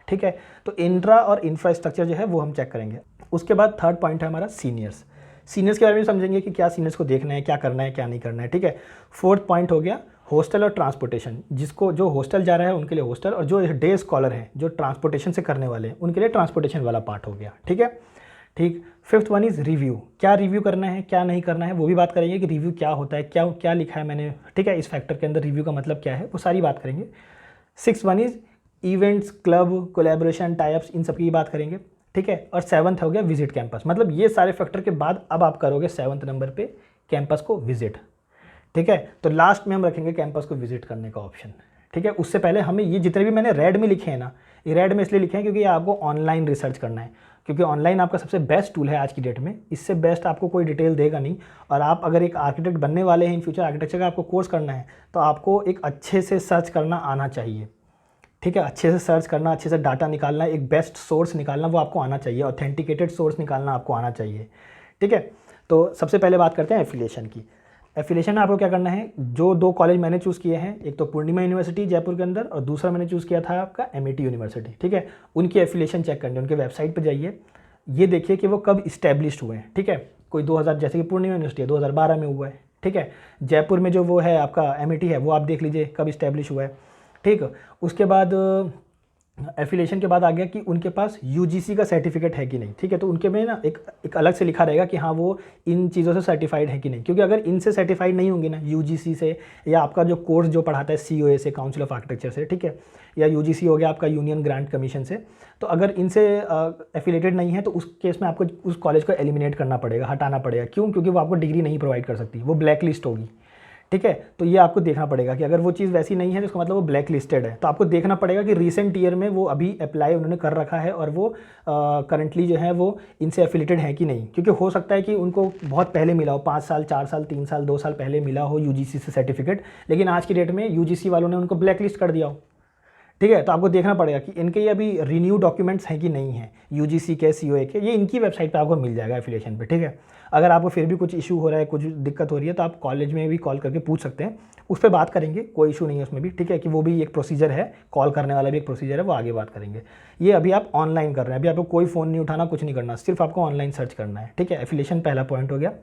ठीक है। तो इंट्रा और इंफ्रास्ट्रक्चर जो है वो हम चेक करेंगे। उसके बाद थर्ड पॉइंट है हमारा सीनियर्स। सीनियर्स के बारे में समझेंगे कि क्या सीनियर्स को देखना है, क्या करना है क्या नहीं करना है, ठीक है। फोर्थ पॉइंट हो गया हॉस्टल और ट्रांसपोर्टेशन। जिसको जो हॉस्टल जा रहा है उनके लिए हॉस्टल, और जो डे स्कॉलर हैं जो ट्रांसपोर्टेशन से करने वाले हैं उनके लिए ट्रांसपोर्टेशन वाला पार्ट हो गया, ठीक है। ठीक। Fifth one is review. क्या रिव्यू करना है क्या नहीं करना है वो भी बात करेंगे कि रिव्यू क्या होता है, क्या क्या लिखा है मैंने, ठीक है। इस फैक्टर के अंदर रिव्यू का मतलब क्या है वो सारी बात करेंगे। Six one is events, club, collaboration, types, इन सब की बात करेंगे, ठीक है। और सेवन्थ हो गया विजिट कैंपस। मतलब ये सारे फैक्टर के बाद अब आप करोगे सेवन्थ नंबर पे कैंपस को विजिट, ठीक है। तो लास्ट में हम रखेंगे कैंपस को विजिट करने का ऑप्शन, ठीक है। उससे पहले हमें ये जितने भी मैंने रेड में लिखे हैं ना, ये रेड में इसलिए लिखे हैं क्योंकि आपको ऑनलाइन रिसर्च करना है, क्योंकि ऑनलाइन आपका सबसे बेस्ट टूल है आज की डेट में। इससे बेस्ट आपको कोई डिटेल देगा नहीं। और आप अगर एक आर्किटेक्ट बनने वाले हैं, इन फ्यूचर आर्किटेक्चर का आपको कोर्स करना है, तो आपको एक अच्छे से सर्च करना आना चाहिए, ठीक है। अच्छे से सर्च करना, अच्छे से डाटा निकालना, एक बेस्ट सोर्स निकालना वो आपको आना चाहिए, ऑथेंटिकेटेड सोर्स निकालना आपको आना चाहिए, ठीक है। तो सबसे पहले बात करते हैं एफिलिएशन की। एफिलिएशन में आपको क्या करना है, जो दो कॉलेज मैंने चूज़ किए हैं, एक तो पूर्णिमा यूनिवर्सिटी जयपुर के अंदर, और दूसरा मैंने चूज़ किया था आपका एमआईटी यूनिवर्सिटी, ठीक है। उनकी एफिलिएशन चेक करनी है, उनके वेबसाइट पर जाइए, ये देखिए कि वो कब इस्टेब्लिश्ड हुए हैं, ठीक है। कोई 2000, जैसे कि पूर्णिमा यूनिवर्सिटी है 2012 में हुआ है, ठीक है। जयपुर में जो वो है आपका एमआईटी है वो आप देख लीजिए कब इस्टेब्लिश हुआ है, ठीक। उसके बाद एफिलिएशन के बाद आ गया कि उनके पास यूजीसी का सर्टिफिकेट है कि नहीं, ठीक है। तो उनके में ना एक अलग से लिखा रहेगा कि हाँ वो इन चीज़ों से सर्टिफाइड है कि नहीं, क्योंकि अगर इनसे सर्टिफाइड नहीं होंगे ना, यूजीसी से, या आपका जो कोर्स जो पढ़ाता है सीओए से, काउंसिल ऑफ आर्किटेक्चर से, ठीक है, या यूजीसी हो गया आपका यूनियन ग्रांट कमीशन से, तो अगर इनसे एफिलेटेड नहीं है तो उस केस में आपको उस कॉलेज को एलिमिनेट करना पड़ेगा, हटाना पड़ेगा। क्यों? क्योंकि वो आपको डिग्री नहीं प्रोवाइड कर सकती, वो ब्लैक लिस्ट होगी, ठीक है। तो ये आपको देखना पड़ेगा कि अगर वो चीज़ वैसी नहीं है तो इसका मतलब वो ब्लैक लिस्टेड है। तो आपको देखना पड़ेगा कि रीसेंट ईयर में वो अभी अप्लाई उन्होंने कर रखा है और वो करंटली जो है वो इनसे एफिलेटेड है कि नहीं, क्योंकि हो सकता है कि उनको बहुत पहले मिला हो, 5 साल 4 साल 3 साल 2 साल पहले मिला हो यूजीसी से सर्टिफिकेट, लेकिन आज की डेट में यूजीसी वालों ने उनको ब्लैक लिस्ट कर दिया हो, ठीक है। तो आपको देखना पड़ेगा कि इनके ये अभी रिन्यू डॉक्यूमेंट्स हैं कि नहीं हैं, यूजीसी के, सीओए के, ये इनकी वेबसाइट पे आपको मिल जाएगा एफिलिएशन पे, ठीक है। अगर आपको फिर भी कुछ इशू हो रहा है, कुछ दिक्कत हो रही है, तो आप कॉलेज में भी कॉल करके पूछ सकते हैं, उस पर बात करेंगे, कोई इशू नहीं है उसमें भी, ठीक है। कि वो भी एक प्रोसीजर है, कॉल करने वाला भी एक प्रोसीजर है, वो आगे बात करेंगे। ये अभी आप ऑनलाइन कर रहे हैं, अभी आपको कोई फ़ोन नहीं उठाना, कुछ नहीं करना, सिर्फ आपको ऑनलाइन सर्च करना है, ठीक है। एफिलिएशन पहला पॉइंट हो गया।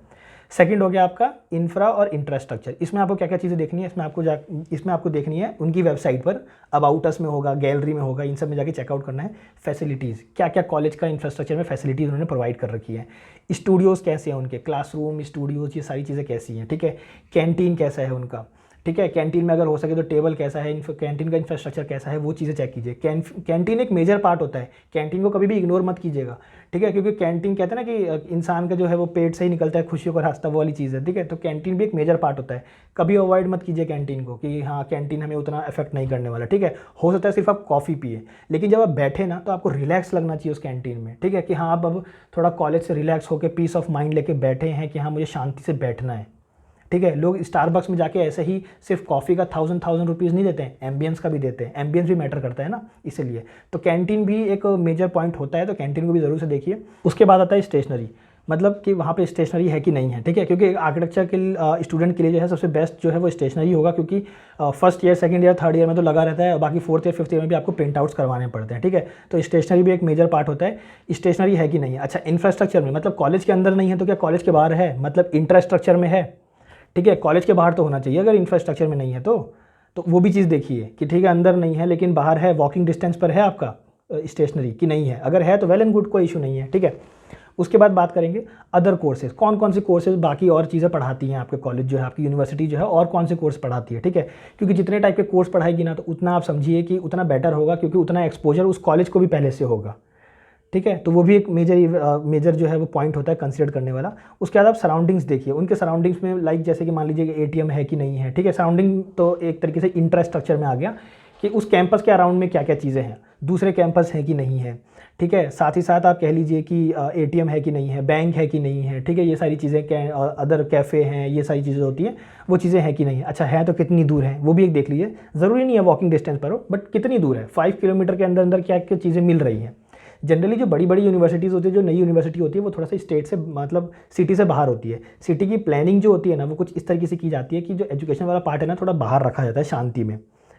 सेकंड हो गया आपका इंफ्रा और इंफ्रास्ट्रक्चर। इसमें आपको क्या क्या चीज़ें देखनी है, इसमें आपको देखनी है उनकी वेबसाइट पर, अबाउट अस में होगा, गैलरी में होगा, इन सब में जाके चेकआउट करना है। फैसिलिटीज़, क्या क्या कॉलेज का इंफ्रास्ट्रक्चर में फैसिलिटीज़ उन्होंने प्रोवाइड कर रखी है, स्टूडियोज़ कैसे हैं उनके, क्लासरूम, स्टूडियोज़, ये सारी चीज़ें कैसी हैं, ठीक है। कैंटीन कैसा है उनका, ठीक है। कैंटीन में अगर हो सके तो टेबल कैसा है, कैंटीन का इंफ्रास्ट्रक्चर कैसा है, वो चीज़ें चेक कीजिए। कैंटीन एक मेजर पार्ट होता है, कैंटीन को कभी भी इग्नोर मत कीजिएगा, ठीक है। क्योंकि कैंटीन कहते हैं ना कि इंसान का जो है वो पेट से ही निकलता है खुशियों का रास्ता, वो वाली चीज़ है, ठीक है। तो कैंटीन भी एक मेजर पार्ट होता है, कभी अवॉइड मत कीजिए कैंटीन को कि हाँ कैंटीन हमें उतना इफेक्ट नहीं करने वाला, ठीक है। हो सकता है सिर्फ आप कॉफ़ी पिए, लेकिन जब आप बैठे ना तो आपको रिलैक्स लगना चाहिए उस कैंटीन में, ठीक है। कि हाँ आप अब थोड़ा कॉलेज से रिलैक्स होकर पीस ऑफ माइंड लेके बैठे हैं कि हाँ मुझे शांति से बैठना है, ठीक है। लोग स्टारबक्स में जाके ऐसे ही सिर्फ कॉफ़ी का 1000 रुपीज़ नहीं देते हैं, एम्बियंस का भी देते हैं, एम्बियंस भी मैटर करता है ना, इसलिए तो कैंटीन भी एक मेजर पॉइंट होता है, तो कैंटीन को भी ज़रूर से देखिए। उसके बाद आता है स्टेशनरी, मतलब कि वहाँ पे स्टेशनरी है कि नहीं है, ठीक है। क्योंकि आर्किटेक्चर के स्टूडेंट के लिए जो है सबसे बेस्ट जो है वो स्टेशनरी होगा, क्योंकि first year, second year, third year में तो लगा रहता है, बाकी फोर्थ ईयर, फिफ्थ ईयर में भी आपको प्रिंट आउट्स करवाने पड़ते हैं, ठीक है। तो स्टेशनरी भी एक मेजर पार्ट होता है, स्टेशनरी है कि नहीं है। अच्छा, इंफ्रास्ट्रक्चर में मतलब कॉलेज के अंदर नहीं है तो क्या कॉलेज के बाहर है, मतलब इंफ्रास्ट्रक्चर में है, ठीक है। कॉलेज के बाहर तो होना चाहिए अगर इंफ्रास्ट्रक्चर में नहीं है तो वो भी चीज़ देखिए कि ठीक है अंदर नहीं है लेकिन बाहर है, वॉकिंग डिस्टेंस पर है आपका स्टेशनरी कि नहीं है। अगर है तो वेल एंड गुड, कोई इशू नहीं है, ठीक है। उसके बाद बात करेंगे अदर कोर्सेज, कौन कौन से कोर्सेज बाकी और चीज़ें पढ़ाती हैं आपके कॉलेज जो है, आपकी यूनिवर्सिटी जो है, और कौन से कोर्स पढ़ाती है, ठीक है। क्योंकि जितने टाइप के कोर्स पढ़ाएगी ना तो उतना आप समझिए कि उतना बेटर होगा, क्योंकि उतना एक्सपोजर उस कॉलेज को भी पहले से होगा, ठीक है, तो वो भी एक मेजर जो है वो पॉइंट होता है कंसिडर करने वाला। उसके बाद आप सराउंडिंग्स देखिए, उनके सराउंडिंग्स में लाइक जैसे कि मान लीजिए कि एटीएम है कि नहीं है, ठीक है। सराउंडिंग तो एक तरीके से इंफ्रास्ट्रक्चर में आ गया कि उस कैंपस के अराउंड में क्या क्या चीज़ें हैं, दूसरे कैंपस हैं कि नहीं है, ठीक है। साथ ही साथ आप कह लीजिए कि एटीएम है कि नहीं है, बैंक है कि नहीं है, ठीक है। ये सारी चीज़ें अदर कैफ़े हैं, ये सारी चीज़ें होती हैं, वो चीज़ें हैं कि नहीं है। अच्छा है तो कितनी दूर है वो भी एक देख लीजिए, ज़रूरी नहीं है वॉकिंग डिस्टेंस पर हो, बट कितनी दूर है, 5 किलोमीटर के अंदर अंदर क्या क्या चीज़ें मिल रही हैं। जनरली जो बड़ी बड़ी यूनिवर्सिटीज़ होती है, जो नई यूनिवर्सिटी होती है, वो थोड़ा सा स्टेट से मतलब सिटी से बाहर होती है। सिटी की प्लानिंग जो होती है ना, वो कुछ इस तरीके से की जाती है कि जो एजुकेशन वाला पार्ट है ना, थोड़ा बाहर रखा जाता है शांति में,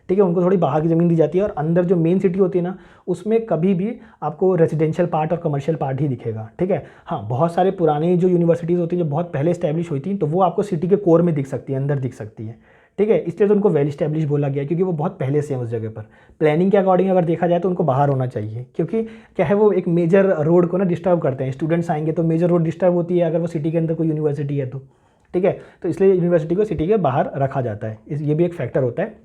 ठीक है। उनको थोड़ी बाहर की ज़मीन दी जाती है, और अंदर जो मेन सिटी होती है ना, उसमें कभी भी आपको रेजिडेंशियल पार्ट और कमर्शियल पार्ट ही दिखेगा, ठीक है। हाँ, बहुत सारे पुराने जो यूनिवर्सिटीज़ होती है, जो बहुत पहले इस्टेब्लिश हुई थी, तो वो आपको सिटी के कोर में दिख सकती है, अंदर दिख सकती है, ठीक है। इसलिए तो उनको वेल इस्टेब्लिश बोला गया है, क्योंकि वो बहुत पहले से हैं उस जगह पर। प्लानिंग के अकॉर्डिंग अगर देखा जाए तो उनको बाहर होना चाहिए, क्योंकि क्या है, वो एक मेजर रोड को ना डिस्टर्ब करते हैं। स्टूडेंट्स आएंगे तो मेजर रोड डिस्टर्ब होती है अगर वो सिटी के अंदर कोई यूनिवर्सिटी है तो, ठीक है। तो इसलिए यूनिवर्सिटी को सिटी के बाहर रखा जाता है, ये भी एक फैक्टर होता है।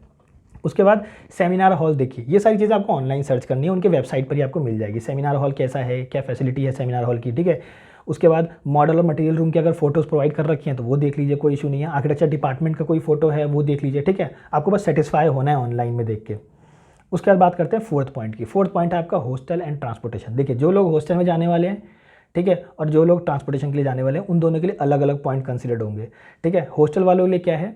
उसके बाद सेमिनार हॉल देखिए, ये सारी चीज़ें आपको ऑनलाइन सर्च करनी है, उनके वेबसाइट पर ही आपको मिल जाएगी। सेमिनार हॉल कैसा है, क्या फैसिलिटी है सेमिनार हॉल की, ठीक है। उसके बाद मॉडल और मटेरियल रूम की अगर फोटोज़ प्रोवाइड कर रखी हैं तो वो देख लीजिए, कोई इशू नहीं है। आर्किटेक्चर डिपार्टमेंट का कोई फोटो है वो देख लीजिए, ठीक है। आपको बस सेटिस्फाई होना है ऑनलाइन में देख के। उसके बाद बात करते हैं फोर्थ पॉइंट की। फोर्थ पॉइंट है आपका हॉस्टल एंड ट्रांसपोर्टेशन। देखिए, जो लोग हॉस्टल में जाने वाले हैं, ठीक है, और जो लोग ट्रांसपोर्टेशन के लिए जाने वाले हैं, उन दोनों के लिए अलग अलग पॉइंट कंसिडर्ड होंगे, ठीक है। हॉस्टल वालों के लिए क्या है,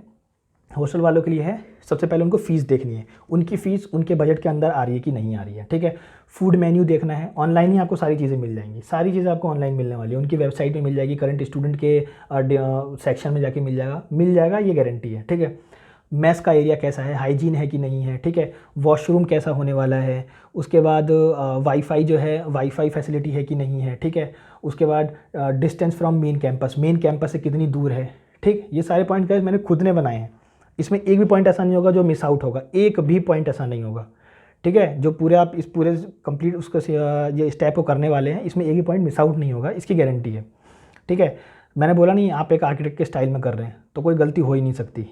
हॉस्टल वालों के लिए है, सबसे पहले उनको फ़ीस देखनी है, उनकी फ़ीस उनके बजट के अंदर आ रही है कि नहीं आ रही है, ठीक है। फूड मेन्यू देखना है, ऑनलाइन ही आपको सारी चीज़ें मिल जाएंगी, सारी चीज़ें आपको ऑनलाइन मिलने वाली है, उनकी वेबसाइट में मिल जाएगी, करंट स्टूडेंट के सेक्शन में जाके मिल जाएगा, ये गारंटी है, ठीक है। मेस का एरिया कैसा है, हाइजीन है कि नहीं है, ठीक है। वॉशरूम कैसा होने वाला है। उसके बाद वाईफाई जो है, वाईफाई फैसिलिटी है कि नहीं है, ठीक है। उसके बाद डिस्टेंस फ्रॉम मेन कैंपस से कितनी दूर है, ठीक। ये सारे पॉइंट गाइस मैंने खुद ने बनाए हैं, इसमें एक भी पॉइंट ऐसा नहीं होगा जो मिस आउट होगा, एक भी पॉइंट ऐसा नहीं होगा, ठीक है। जो पूरे आप इस पूरे कंप्लीट उसको ये स्टेप को करने वाले हैं, इसमें एक भी पॉइंट मिस आउट नहीं होगा, इसकी गारंटी है, ठीक है। मैंने बोला नहीं, आप एक आर्किटेक्ट के स्टाइल में कर रहे हैं तो कोई गलती हो ही नहीं सकती,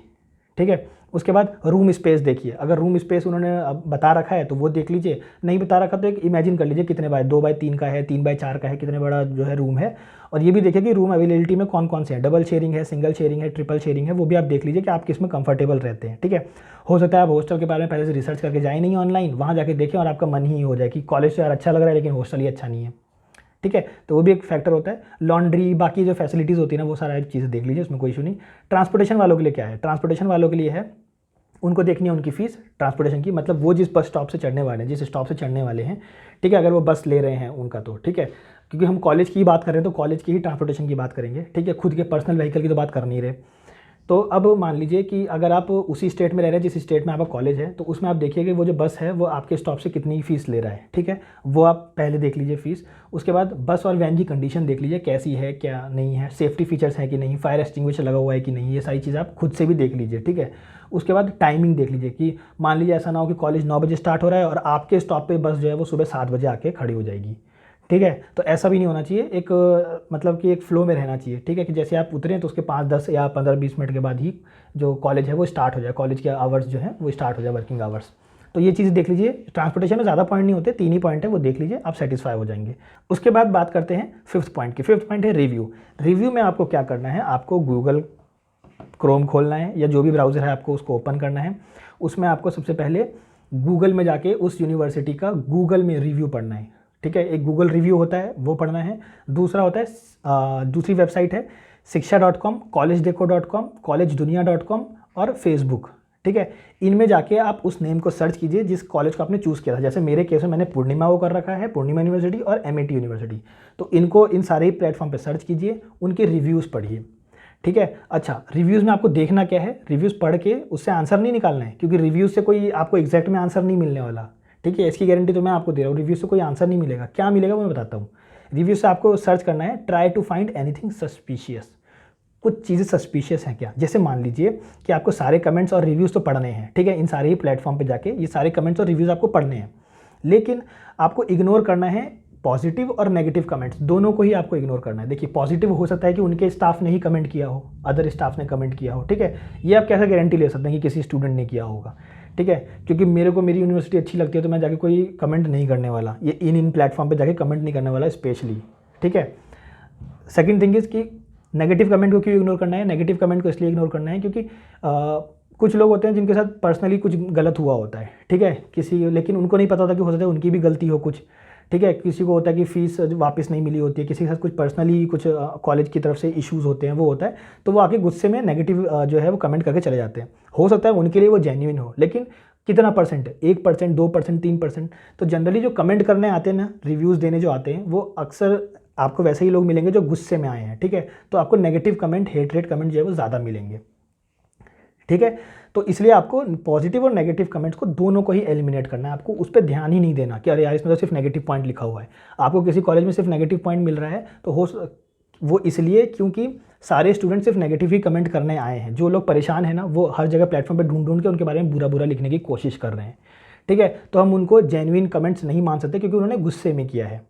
ठीक है। उसके बाद रूम स्पेस देखिए, अगर रूम स्पेस उन्होंने बता रखा है तो वो देख लीजिए, नहीं बता रखा तो एक इमेजिन कर लीजिए कितने बाय 2x3 का है, 3x4 का है, कितने बड़ा जो है रूम है। और ये भी देखिए कि रूम अवेलेबिलिटी में कौन कौन से हैं, डबल शेयरिंग है, सिंगल शेयरिंग है, ट्रिपल शेयरिंग है, वो भी आप देख लीजिए कि आप किस में कंफर्टेबल रहते हैं, ठीक है। हो सकता है आप हॉस्टल के बारे में पहले से रिसर्च करके जाए नहीं ऑनलाइन, वहाँ जाके देखें और आपका मन ही हो जाए कि कॉलेज तो यार अच्छा लग रहा है लेकिन हॉस्टल ही अच्छा नहीं है, ठीक है। तो वो भी एक फैक्टर होता है। लॉन्ड्री, बाकी जो फैसिलिटीज़ होती है ना, वो सारा चीज़ें देख लीजिए, उसमें कोई इशू नहीं। ट्रांसपोर्टेशन वालों के लिए क्या है, ट्रांसपोर्टेशन वालों के लिए है, उनको देखनी है उनकी फ़ीस ट्रांसपोर्टेशन की, मतलब वो जिस बस स्टॉप से चढ़ने वाले हैं, जिस स्टॉप से चढ़ने वाले हैं, ठीक है, अगर वो बस ले रहे हैं उनका तो ठीक है, क्योंकि हम कॉलेज की बात कर रहे हैं तो कॉलेज की ही ट्रांसपोर्टेशन की बात करेंगे, ठीक है। खुद के पर्सनल व्हीकल की तो बात कर नहीं रहे। तो अब मान लीजिए कि अगर आप उसी स्टेट में रह रहे हैं जिस स्टेट में आपका कॉलेज है, तो उसमें आप देखिए कि वो जो बस है वो आपके स्टॉप से कितनी फ़ीस ले रहा है, ठीक है। वो आप पहले देख लीजिए फ़ीस। उसके बाद बस और वैन की कंडीशन देख लीजिए कैसी है, क्या नहीं है, सेफ्टी फीचर्स हैं कि नहीं, फायर एक्सटिंग्विशर लगा हुआ है कि नहीं, ये सारी चीज़ें आप खुद से भी देख लीजिए, ठीक है। उसके बाद टाइमिंग देख लीजिए कि मान लीजिए ऐसा ना हो कि कॉलेज 9 बजे स्टार्ट हो रहा है और आपके स्टॉप पे बस जो है वो सुबह 7 बजे आके खड़ी हो जाएगी, ठीक है। तो ऐसा भी नहीं होना चाहिए, एक मतलब कि एक फ़्लो में रहना चाहिए, ठीक है, कि जैसे आप उतरें तो उसके 5-10 या 15-20 मिनट के बाद ही जो कॉलेज है वो स्टार्ट हो जाए, कॉलेज के आवर्स जो है वो स्टार्ट हो जाए, वर्किंग आवर्स। तो ये चीज़ देख लीजिए। ट्रांसपोर्टेशन में ज़्यादा पॉइंट नहीं होते, 3 ही पॉइंट है, वो देख लीजिए, आप सेटिस्फाई हो जाएंगे। उसके बाद बात करते हैं फिफ्थ पॉइंट की। फिफ्थ पॉइंट है रिव्यू। रिव्यू में आपको क्या करना है, आपको गूगल क्रोम खोलना है या जो भी ब्राउज़र है आपको उसको ओपन करना है। उसमें आपको सबसे पहले गूगल में जाके उस यूनिवर्सिटी का गूगल में रिव्यू पढ़ना है, ठीक है। एक गूगल रिव्यू होता है वो पढ़ना है। दूसरा होता है दूसरी वेबसाइट है शिक्षा.com, collegedecco.com, collegedunia.com और फेसबुक, ठीक है। इनमें जाके आप उस नेम को सर्च कीजिए जिस कॉलेज को आपने चूज़ किया था। जैसे मेरे केस में मैंने पूर्णिमा वो कर रखा है, पूर्णिमा यूनिवर्सिटी और MIT यूनिवर्सिटी। तो इनको इन सारे ही प्लेटफॉर्म पे सर्च कीजिए, उनके रिव्यूज़ पढ़िए, ठीक है। अच्छा, रिव्यूज़ में आपको देखना क्या है, रिव्यूज़ पढ़ के उससे आंसर नहीं निकालना है, क्योंकि रिव्यूज़ से कोई आपको एग्जैक्ट में आंसर नहीं मिलने वाला, ठीक है। इसकी गारंटी तो मैं आपको दे रहा हूँ, रिव्यू से कोई आंसर नहीं मिलेगा। क्या मिलेगा वो मैं बताता हूँ। रिव्यू से आपको सर्च करना है try to find anything suspicious, कुछ चीज़ें सस्पिशियस हैं क्या। जैसे मान लीजिए कि आपको सारे कमेंट्स और रिव्यूज़ तो पढ़ने हैं, ठीक है, इन सारे ही प्लेटफॉर्म पे जाके ये सारे कमेंट्स और रिव्यूज़ आपको पढ़ने हैं, लेकिन आपको इग्नोर करना है पॉजिटिव और नेगेटिव कमेंट्स, दोनों को ही आपको इग्नोर करना है। देखिए, पॉजिटिव हो सकता है कि उनके स्टाफ ने ही कमेंट किया हो, अदर स्टाफ ने कमेंट किया हो, ठीक है, ये आप कैसे गारंटी ले सकते हैं कि किसी स्टूडेंट ने किया होगा, ठीक है, क्योंकि मेरे को मेरी यूनिवर्सिटी अच्छी लगती है तो मैं जाके कोई कमेंट नहीं करने वाला, ये इन प्लेटफॉर्म पे जाके कमेंट नहीं करने वाला स्पेशली, ठीक है। सेकंड थिंग इज़ कि नेगेटिव कमेंट को क्यों इग्नोर करना है? नेगेटिव कमेंट को इसलिए इग्नोर करना है क्योंकि कुछ लोग होते हैं जिनके साथ पर्सनली कुछ गलत हुआ होता है, ठीक है, लेकिन उनको नहीं पता होता कि हो सकता है उनकी भी गलती हो कुछ, ठीक है। किसी को होता है कि फ़ीस वापस नहीं मिली होती है, किसी के साथ कुछ पर्सनली कुछ कॉलेज की तरफ से इश्यूज़ होते हैं, वो होता है, तो वो आके गुस्से में नेगेटिव जो है वो कमेंट करके चले जाते हैं। हो सकता है उनके लिए वो जेन्युइन हो, लेकिन कितना परसेंट है? 1%, 2%, 3%। तो जनरली जो कमेंट करने आते हैं ना, रिव्यूज़ देने जो आते हैं, वो अक्सर आपको वैसे ही लोग मिलेंगे जो गुस्से में आए हैं, ठीक है। तो आपको नेगेटिव कमेंट, हेट कमेंट जो है वो ज़्यादा मिलेंगे, ठीक है। तो इसलिए आपको पॉजिटिव और नेगेटिव कमेंट्स को दोनों को ही एलिमिनेट करना है। आपको उस पर ध्यान ही नहीं देना कि अरे यार इसमें तो सिर्फ नेगेटिव पॉइंट लिखा हुआ है। आपको किसी कॉलेज में सिर्फ नेगेटिव पॉइंट मिल रहा है तो वो इसलिए क्योंकि सारे स्टूडेंट सिर्फ नेगेटिव ही कमेंट करने आए हैं। जो लोग परेशान हैं ना, वो हर जगह प्लेटफॉर्म पे ढूंढ के उनके बारे में बुरा लिखने की कोशिश कर रहे हैं, ठीक है। तो हम उनको जेन्युइन कमेंट्स नहीं मान सकते क्योंकि उन्होंने गुस्से में किया है,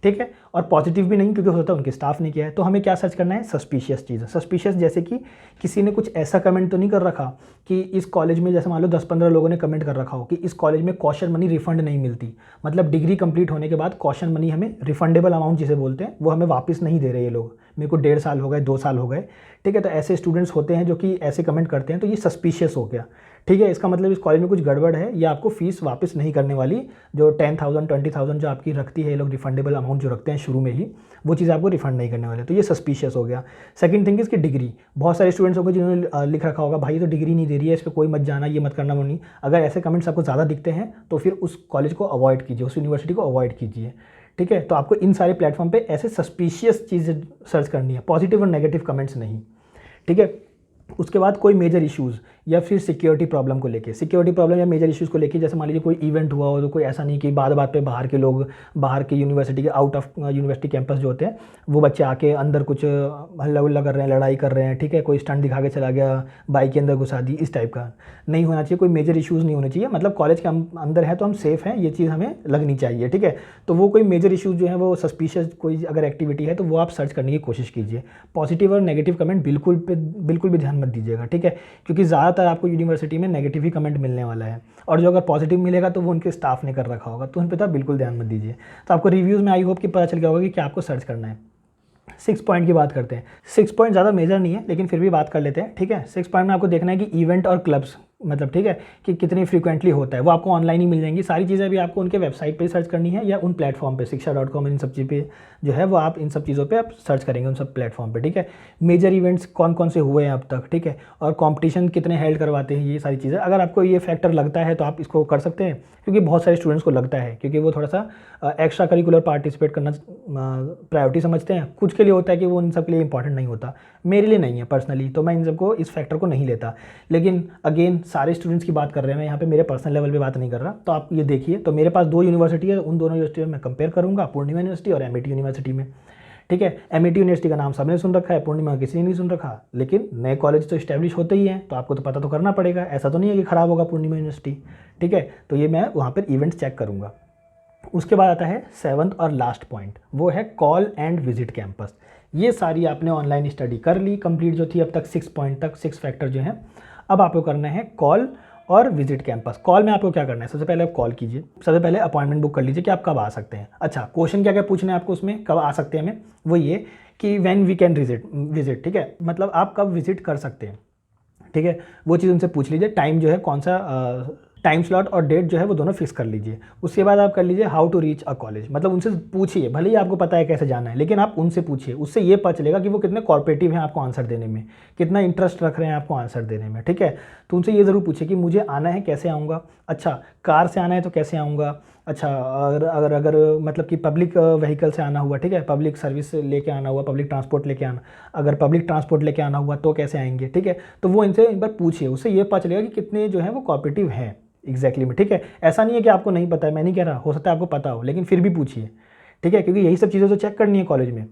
ठीक है। और पॉजिटिव भी नहीं क्योंकि हो सकता है उनके स्टाफ ने किया है। तो हमें क्या सर्च करना है? सस्पिशियस चीज़ें। सस्पिशियस जैसे कि किसी ने कुछ ऐसा कमेंट तो नहीं कर रखा कि इस कॉलेज में, जैसे मान लो 10-15 लोगों ने कमेंट कर रखा हो कि इस कॉलेज में कॉशन मनी रिफंड नहीं मिलती, मतलब डिग्री कंप्लीट होने के बाद कॉशन मनी हमें, रिफंडेबल अमाउंट जिसे बोलते हैं, वो हमें वापस नहीं दे रहे ये लोग। मेरे को 1.5 साल हो गए, 2 साल हो गए, ठीक है। तो ऐसे स्टूडेंट्स होते हैं जो कि ऐसे कमेंट करते हैं, तो ये सस्पिशियस हो गया, ठीक है। इसका मतलब इस कॉलेज में कुछ गड़बड़ है, या आपको फीस वापस नहीं करने वाली। जो 10,000 20,000 जो आपकी रखती है ये लोग, रिफंडेबल अमाउंट जो रखते हैं शुरू में ही, वो चीज़ आपको रिफंड नहीं करने वाले, तो ये सस्पिशियस हो गया। सेकंड थिंग इसकी डिग्री। बहुत सारे स्टूडेंट्स होंगे जिन्होंने लिख रखा होगा भाई तो डिग्री नहीं दे रही है, इस पर कोई मत जाना, ये मत करना, वो नहीं। अगर ऐसे कमेंट्स आपको ज़्यादा दिखते हैं तो फिर उस कॉलेज को अवॉइड कीजिए, उस यूनिवर्सिटी को अवॉइड कीजिए, ठीक है। तो आपको इन सारे प्लेटफॉर्म पे ऐसे सस्पिशियस चीज़ें सर्च करनी है, पॉजिटिव और नेगेटिव कमेंट्स नहीं, ठीक है। उसके बाद कोई मेजर इश्यूज़ या फिर सिक्योरिटी प्रॉब्लम को लेके, सिक्योरिटी प्रॉब्लम या मेजर इश्यूज़ को लेके, जैसे मान लीजिए कोई इवेंट हुआ हो, तो कोई ऐसा नहीं कि बात पे बाहर के लोग, बाहर के यूनिवर्सिटी के, आउट ऑफ यूनिवर्सिटी कैंपस जो होते हैं, वो बच्चे आके अंदर कुछ हल्ला उल्ला कर रहे हैं, लड़ाई कर रहे हैं, ठीक है। कोई स्टंट दिखा के चला गया, बाइक के अंदर घुसा दी, इस टाइप का नहीं होना चाहिए। कोई मेजर इश्यूज़ नहीं होने चाहिए, मतलब कॉलेज के अंदर है तो हम सेफ़ हैं, ये चीज़ हमें लगनी चाहिए, ठीक है। तो वो कोई मेजर इश्यूज़ जो है वो सस्पिशियस कोई अगर एक्टिविटी है तो वो आप सर्च करने की कोशिश कीजिए। पॉजिटिव और नेगेटिव कमेंट बिल्कुल भी ध्यान मत दीजिएगा, ठीक है, क्योंकि ज़्यादातर आपको यूनिवर्सिटी में नेगेटिव ही कमेंट मिलने वाला है, और जो अगर पॉजिटिव मिलेगा तो वो उनके स्टाफ ने कर रखा होगा, तो उन पर बिल्कुल ध्यान मत दीजिए। तो आपको रिव्यूज़ में आई होप कि पता चल गया होगा कि क्या आपको सर्च करना है। 6 पॉइंट की बात करते हैं। 6 पॉइंट ज़्यादा मेजर नहीं है, लेकिन फिर भी बात कर लेते हैं, ठीक है। 6 पॉइंट में आपको देखना है कि इवेंट और क्लब्स, मतलब ठीक है, कि कितनी फ्रीक्वेंटली होता है, वो आपको ऑनलाइन ही मिल जाएंगी सारी चीज़ें। भी आपको उनके वेबसाइट पे सर्च करनी है या उन प्लेटफॉर्म पे, शिक्षा.com, इन सब चीज़ पे जो है वो आप इन सब चीज़ों पे आप सर्च करेंगे उन सब प्लेटफॉर्म पे, ठीक है। मेजर इवेंट्स कौन कौन से हुए हैं अब तक, ठीक है, और कंपटीशन कितने हेल्ड करवाते हैं, ये सारी चीज़ें। अगर आपको ये फैक्टर लगता है तो आप इसको कर सकते हैं, क्योंकि बहुत सारे स्टूडेंट्स को लगता है, क्योंकि वो थोड़ा सा एक्स्ट्रा करिकुलर पार्टिसिपेट करना प्रायोरिटी समझते हैं। कुछ के लिए होता है कि वो उन सब के लिए इंपॉर्टेंट नहीं होता, मेरे लिए नहीं है पर्सनली, तो मैं इन सबको, इस फैक्टर को नहीं लेता। लेकिन अगेन सारे स्टूडेंट्स की बात कर रहे हैं, मैं यहाँ पे मेरे पर्सनल लेवल पे बात नहीं कर रहा। तो आप ये देखिए, तो मेरे पास 2 यूनिवर्सिटी है, उन दोनों यूनिवर्सिटी में मैं कंपेयर करूँगा, पूर्णिमा यूनिवर्सिटी और एमआईटी यूनिवर्सिटी में, ठीक है। एमआईटी यूनिवर्सिटी का नाम सबने सुन रखा है, पूर्णिमा किसी ने नहीं सुन रखा, लेकिन नए कॉलेज तो इस्टेब्लिश होते ही हैं, तो आपको तो पता तो करना पड़ेगा। ऐसा तो नहीं है कि ख़राब होगा पूर्णिमा यूनिवर्सिटी, ठीक है। तो ये मैं वहाँ पर इवेंट्स चेक करूँगा। उसके बाद आता है 7th और लास्ट पॉइंट, वो है कॉल एंड विजिट कैंपस। ये सारी आपने ऑनलाइन स्टडी कर ली कंप्लीट, जो थी अब तक 6 पॉइंट तक, 6 फैक्टर जो हैं। अब आपको करना है कॉल और विजिट कैंपस। कॉल में आपको क्या करना है? सबसे पहले आप कॉल कीजिए, सबसे पहले अपॉइंटमेंट बुक कर लीजिए कि आप कब आ सकते हैं। अच्छा, क्वेश्चन क्या क्या पूछने हैं आपको उसमें, कब आ सकते हैं हमें, वो ये कि व्हेन वी कैन विजिट, ठीक है, मतलब आप कब विजिट कर सकते हैं, ठीक है, वो चीज़ उनसे पूछ लीजिए। टाइम जो है कौन सा, टाइम स्लॉट और डेट जो है वो दोनों फिक्स कर लीजिए। उसके बाद आप कर लीजिए how to reach a college, मतलब उनसे पूछिए, भले ही आपको पता है कैसे जाना है, लेकिन आप उनसे पूछिए। उससे ये पता चलेगा कि वो कितने कॉर्पोरेटिव हैं आपको आंसर देने में, कितना इंटरेस्ट रख रहे हैं आपको आंसर देने में, ठीक है। तो उनसे ये ज़रूर पूछिए कि मुझे आना है, कैसे आऊँगा। अच्छा, कार से आना है तो कैसे आऊँगा। अच्छा, अगर मतलब कि पब्लिक व्हीकल से आना हुआ, ठीक है, पब्लिक सर्विस लेके आना हुआ, पब्लिक ट्रांसपोर्ट लेके आना, अगर पब्लिक ट्रांसपोर्ट लेके आना हुआ तो कैसे आएंगे, ठीक है। तो वो इनसे एक बार पूछिए, उससे ये पता चलेगा कि कितने जो है वो कॉर्पोरेटिव हैं एग्जैक्टली में, ठीक है। ऐसा नहीं है कि आपको नहीं पता है, मैं नहीं कह रहा, हो सकता है आपको पता हो, लेकिन फिर भी पूछिए, ठीक है, क्योंकि यही सब चीज़ें तो चेक करनी है कॉलेज में,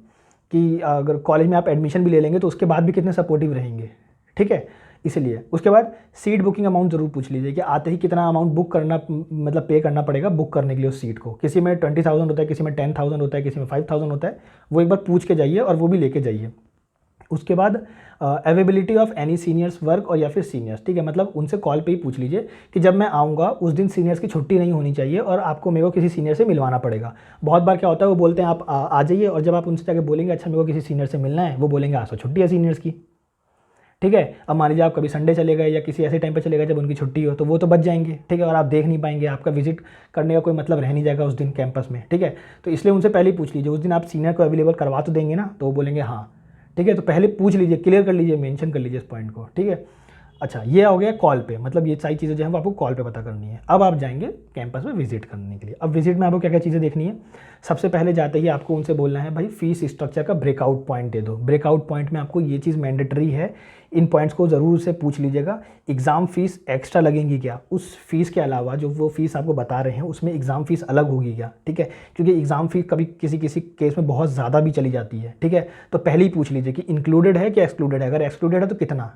कि अगर कॉलेज में आप एडमिशन भी ले लेंगे तो उसके बाद भी कितने सपोर्टिव रहेंगे, ठीक है। इसलिए उसके बाद सीट बुकिंग अमाउंट ज़रूर पूछ लीजिए कि आते ही कितना अमाउंट बुक करना, मतलब पे करना पड़ेगा बुक करने के लिए उस सीट को। किसी में 20,000 होता है, किसी में 10,000 होता है, किसी में 5,000 होता है, वो एक बार पूछ के जाइए और वो भी लेके जाइए। उसके बाद availability of any seniors work और या फिर सीनियर्स, ठीक है, मतलब उनसे कॉल पे ही पूछ लीजिए कि जब मैं आऊँगा उस दिन सीनियर्स की छुट्टी नहीं होनी चाहिए और आपको मेरे को किसी सीनियर से मिलवाना पड़ेगा। बहुत बार क्या होता है, वो बोलते हैं आप आ जाइए, और जब आप उनसे जाके बोलेंगे अच्छा मेरे को किसी सीनियर से मिलना है, वो बोलेंगे आज तो छुट्टी है सीनियर्स की, ठीक है। अब मान लीजिए आप कभी संडे चले गए या किसी ऐसे टाइम पर चले गए जब उनकी छुट्टी हो, तो वो तो बच जाएंगे, ठीक है, और आप देख नहीं पाएंगे, आपका विजिट करने का कोई मतलब रह नहीं जाएगा उस दिन कैंपस में, ठीक है। तो इसलिए उनसे पहले ही पूछ लीजिए, उस दिन आप सीनियर को अवेलेबल करवा तो देंगे ना, तो वो बोलेंगे हाँ, ठीक है। तो पहले पूछ लीजिए, क्लियर कर लीजिए, मेंशन कर लीजिए इस पॉइंट को, ठीक है। अच्छा, ये हो गया कॉल पे, मतलब ये सारी चीज़ें जो हैं वो आपको कॉल पे पता करनी है। अब आप जाएंगे कैंपस में विजिट करने के लिए। अब विजिट में आपको क्या क्या चीज़ें देखनी है, सबसे पहले जाते ही आपको उनसे बोलना है भाई फीस स्ट्रक्चर का ब्रेकआउट पॉइंट दे दो। ब्रेकआउट पॉइंट में आपको ये चीज़ मैंडेटरी है, इन पॉइंट्स को ज़रूर से पूछ लीजिएगा। एग्ज़ाम फीस एक्स्ट्रा लगेंगी क्या, उस फीस के अलावा जो वो फीस आपको बता रहे हैं उसमें एग्ज़ाम फीस अलग होगी क्या, ठीक है, क्योंकि एग्ज़ाम फीस कभी किसी किसी केस में बहुत ज़्यादा भी चली जाती है, ठीक है। तो पहले ही पूछ लीजिए कि इंक्लूडेड है कि एक्सक्लूडेड है, अगर एक्सक्लूडेड है तो कितना,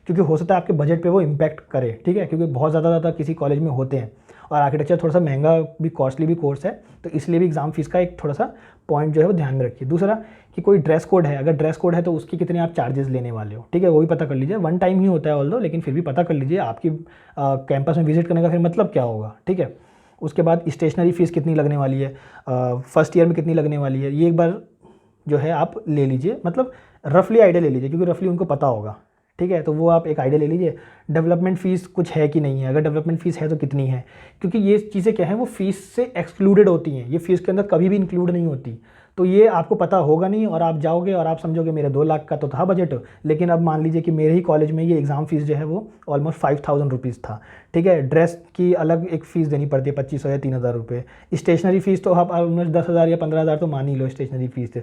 क्योंकि हो सकता है आपके बजट पे वो इम्पैक्ट करे, ठीक है, क्योंकि बहुत ज़्यादा किसी कॉलेज में होते हैं और आर्किटेक्चर थोड़ा सा महंगा भी, कॉस्टली भी कोर्स है, तो इसलिए भी एग्ज़ाम फीस का एक थोड़ा सा पॉइंट जो है वो ध्यान में रखिए। दूसरा कि कोई ड्रेस कोड है, अगर ड्रेस कोड है तो उसकी कितने आप चार्जेस लेने वाले हो, ठीक है, वो भी पता कर लीजिए। वन टाइम ही होता है ऑल दो, लेकिन फिर भी पता कर लीजिए आपकी कैंपस में विजिट करने का फिर मतलब क्या होगा, ठीक है। उसके बाद स्टेशनरी फीस कितनी लगने वाली है, फर्स्ट ईयर में कितनी लगने वाली है, ये एक बार जो है आप ले लीजिए, मतलब रफली आइडिया ले लीजिए, क्योंकि रफली उनको पता होगा, ठीक है। तो वो आप एक आइडिया ले लीजिए। डेवलपमेंट फ़ीस कुछ है कि नहीं है, अगर डेवलपमेंट फ़ीस है तो कितनी है, क्योंकि ये चीज़ें क्या है वो फ़ीस से एक्सक्लूडेड होती हैं, ये फ़ीस के अंदर कभी भी इंक्लूड नहीं होती। तो ये आपको पता होगा नहीं और आप जाओगे और आप समझोगे मेरे 2 लाख का तो था बजट, लेकिन अब मान लीजिए कि मेरे ही कॉलेज में ये एग्ज़ाम फ़ीस जो है वो ऑलमोस्ट 5000 रुपीज़ था, ठीक है। ड्रेस की अलग एक फ़ीस देनी पड़ती है 2500 या 3000 रुपये। स्टेशनरी फ़ीस तो आप ऑलमोस्ट 10,000 या 15,000 तो मान ही लो स्टेशनरी फ़ीस,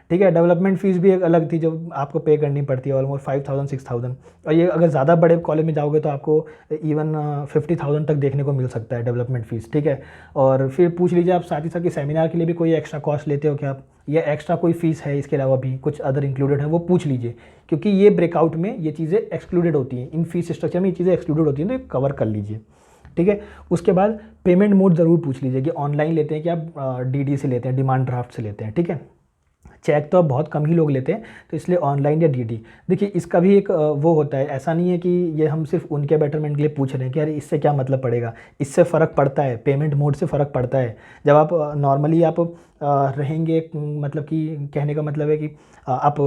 ठीक है। डेवलपमेंट फ़ीस भी एक अलग थी जो आपको पे करनी पड़ती है, ऑलमोस्ट 5000 6000। और ये अगर ज़्यादा बड़े कॉलेज में जाओगे तो आपको इवन 50,000 तक देखने को मिल सकता है डेवलपमेंट फ़ीस, ठीक है। और फिर पूछ लीजिए आप साथ ही साथ कि सेमिनार के लिए भी कोई एक्स्ट्रा कॉस्ट लेते हो क्या आप, या एक्स्ट्रा कोई फ़ीस है इसके अलावा भी कुछ अदर इंक्लूडेड है, वो पूछ लीजिए, क्योंकि ये ब्रेकआउट में ये चीज़ें एक्सक्लूडेड होती हैं, इन फीस स्ट्रक्चर में ये चीज़ें एक्सक्लूडेड होती हैं, तो ये कवर कर लीजिए, ठीक है। उसके बाद पेमेंट मोड ज़रूर पूछ लीजिए कि ऑनलाइन लेते हैं कि आप डीडी से लेते हैं, डिमांड ड्राफ्ट से लेते हैं, ठीक है। चेक तो अब बहुत कम ही लोग लेते हैं, तो इसलिए ऑनलाइन या डीडी। देखिए इसका भी एक वो होता है, ऐसा नहीं है कि ये हम सिर्फ उनके बेटरमेंट के लिए पूछ रहे हैं कि अरे इससे क्या मतलब पड़ेगा, इससे फ़र्क पड़ता है, पेमेंट मोड से फ़र्क पड़ता है। जब आप नॉर्मली आप रहेंगे, मतलब कि कहने का मतलब है कि आप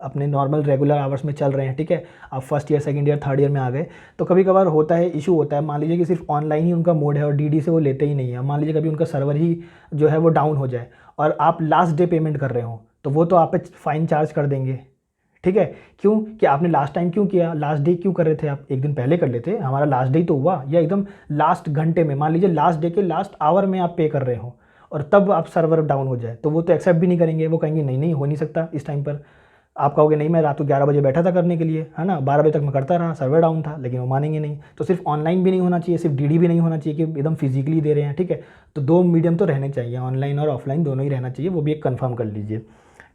अपने नॉर्मल रेगुलर आवर्स में चल रहे हैं, ठीक है, आप first year second year third year में आ गए, तो कभी कभार होता है, इशू होता है। मान लीजिए कि सिर्फ ऑनलाइन ही उनका मोड है और डीडी से वो लेते ही नहीं है, मान लीजिए कभी उनका सर्वर ही जो है वो डाउन हो जाए और आप लास्ट डे पेमेंट कर रहे हो, तो वो तो आप पे फ़ाइन चार्ज कर देंगे, ठीक है। क्यों कि आपने लास्ट टाइम क्यों किया, लास्ट डे क्यों कर रहे थे आप, एक दिन पहले कर लेते, हमारा लास्ट डे तो हुआ, या एकदम लास्ट घंटे में, मान लीजिए लास्ट डे के लास्ट आवर में आप पे कर रहे हो और तब आप सर्वर डाउन हो जाए, तो वो तो एक्सेप्ट भी नहीं करेंगे, वो कहेंगे नहीं नहीं हो नहीं सकता इस टाइम पर। आप कहोगे नहीं मैं रात को 11 बजे बैठा था करने के लिए, है ना, 12 बजे तक मैं करता रहा, सर्वर डाउन था, लेकिन वो मानेंगे नहीं। तो सिर्फ ऑनलाइन भी नहीं होना चाहिए, सिर्फ डीडी भी नहीं होना चाहिए कि एकदम फिजिकली दे रहे हैं, ठीक है। तो 2 मीडियम तो रहने चाहिए, ऑनलाइन और ऑफलाइन दोनों ही रहना चाहिए, वो भी एक कन्फर्म कर लीजिए,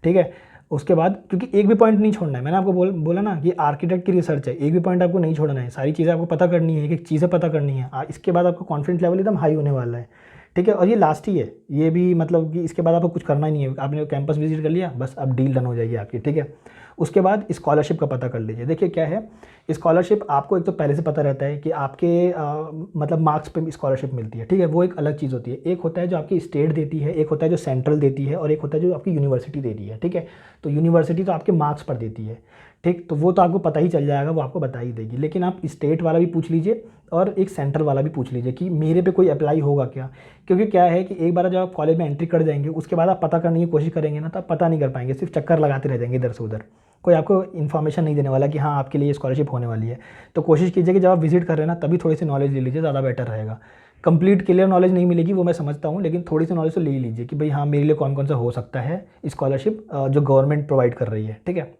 ठीक है। उसके बाद क्योंकि एक भी पॉइंट नहीं छोड़ना है, मैंने आपको बोला ना कि आर्किटेक्ट की रिसर्च है, एक भी पॉइंट आपको नहीं छोड़ना है, सारी चीज़ें आपको पता करनी है, एक एक चीज़ें पता करनी है। इसके बाद आपका कॉन्फिडेंस लेवल एकदम हाई होने वाला है, ठीक है। और ये लास्ट ही है, ये भी मतलब कि इसके बाद आपको कुछ करना ही नहीं है, आपने कैंपस विजिट कर लिया, बस अब डील डन हो जाएगी आपकी, ठीक है। उसके बाद स्कॉलरशिप का पता कर लीजिए। देखिए क्या है, स्कॉलरशिप आपको एक तो पहले से पता रहता है कि आपके मतलब मार्क्स पे स्कॉलरशिप मिलती है, ठीक है, वो एक अलग चीज़ होती है। एक होता है जो आपकी स्टेट देती है, एक होता है जो सेंट्रल देती है, और एक होता है जो आपकी यूनिवर्सिटी देती है, ठीक है। तो यूनिवर्सिटी तो आपके मार्क्स पर देती है, ठीक, तो वो तो आपको पता ही चल जाएगा, वो आपको बता ही देगी। लेकिन आप स्टेट वाला भी पूछ लीजिए और एक सेंट्रल वाला भी पूछ लीजिए कि मेरे पे कोई अप्लाई होगा क्या, क्योंकि क्या है कि एक बार जब आप कॉलेज में एंट्री कर जाएंगे उसके बाद आप पता करने की कोशिश करेंगे ना, तो आप पता नहीं कर पाएंगे, सिर्फ चक्कर लगाते रह जाएंगे इधर से उधर, कोई आपको इन्फॉर्मेशन नहीं देने वाला कि हाँ आपके लिए स्कॉलरशिप होने वाली है। तो कोशिश कीजिए कि जब आप विजिट कर रहे हैं ना तभी थोड़ी सी नॉलेज ले लीजिए, ज़्यादा बेटर रहेगा। कंप्लीट क्लियर नॉलेज नहीं मिलेगी वो मैं समझता हूँ, लेकिन थोड़ी सी नॉलेज तो ले ही लीजिए कि भाई हाँ मेरे लिए कौन कौन सा हो सकता है स्कॉलरशिप जो गवर्नमेंट प्रोवाइड कर रही है, ठीक है।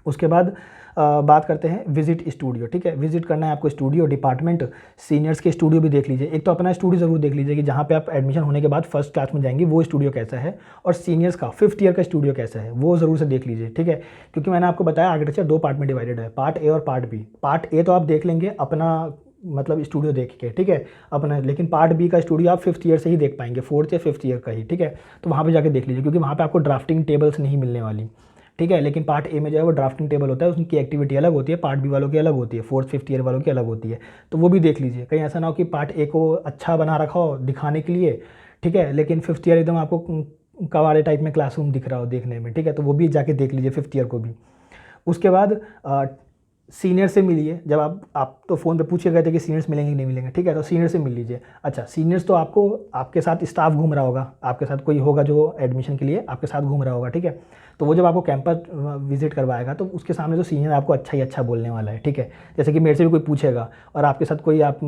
उसके बाद बात करते हैं विजिट स्टूडियो, ठीक है। विजिट करना है आपको स्टूडियो, डिपार्टमेंट, सीनियर्स के स्टूडियो भी देख लीजिए। एक तो अपना स्टूडियो ज़रूर देख लीजिए कि जहाँ पे आप एडमिशन होने के बाद फर्स्ट क्लास में जाएंगे वो स्टूडियो कैसा है, और सीनियर्स का 5th ईयर का स्टूडियो कैसा है वो ज़रूर से देख लीजिए, ठीक है। क्योंकि मैंने आपको बताया आर्किटेक्चर 2 पार्ट में डिवाइडेड है, पार्ट ए और पार्ट बी। पार्ट ए तो आप देख लेंगे अपना मतलब स्टूडियो देख के, ठीक है, अपना, लेकिन पार्ट बी का स्टूडियो आप 5th ईयर से ही देख पाएंगे, 4th या 5th ईयर का ही, ठीक है। तो वहाँ पे जाके देख लीजिए, क्योंकि वहाँ पे आपको ड्राफ्टिंग टेबल्स नहीं मिलने वाली, ठीक है। लेकिन पार्ट ए में जो है वो ड्राफ्टिंग टेबल होता है, उनकी एक्टिविटी अलग होती है, पार्ट बी वालों की अलग होती है, 4th 5th ईयर वालों की अलग होती है। तो वो भी देख लीजिए, कहीं ऐसा ना हो कि पार्ट ए को अच्छा बना रखा हो दिखाने के लिए, ठीक है, लेकिन 5th ईयर एकदम आपको कबाड़े टाइप में क्लासरूम दिख रहा हो देखने में, ठीक है, तो वो भी जाके देख लीजिए 5th ईयर को भी। उसके बाद सीनियर से मिलिए। जब आप तो फ़ोन पे पूछे गए थे कि सीनियर्स मिलेंगे कि नहीं मिलेंगे, ठीक है, तो सीनियर से मिल लीजिए। अच्छा, सीनियर्स तो आपको, आपके साथ स्टाफ घूम रहा होगा, आपके साथ कोई होगा जो एडमिशन के लिए आपके साथ घूम रहा होगा, ठीक है। तो वो जब आपको कैंपस विजिट करवाएगा तो उसके सामने तो सीनियर आपको अच्छा ही अच्छा बोलने वाला है, ठीक है। जैसे कि मेरे से भी कोई पूछेगा और आपके साथ कोई, आप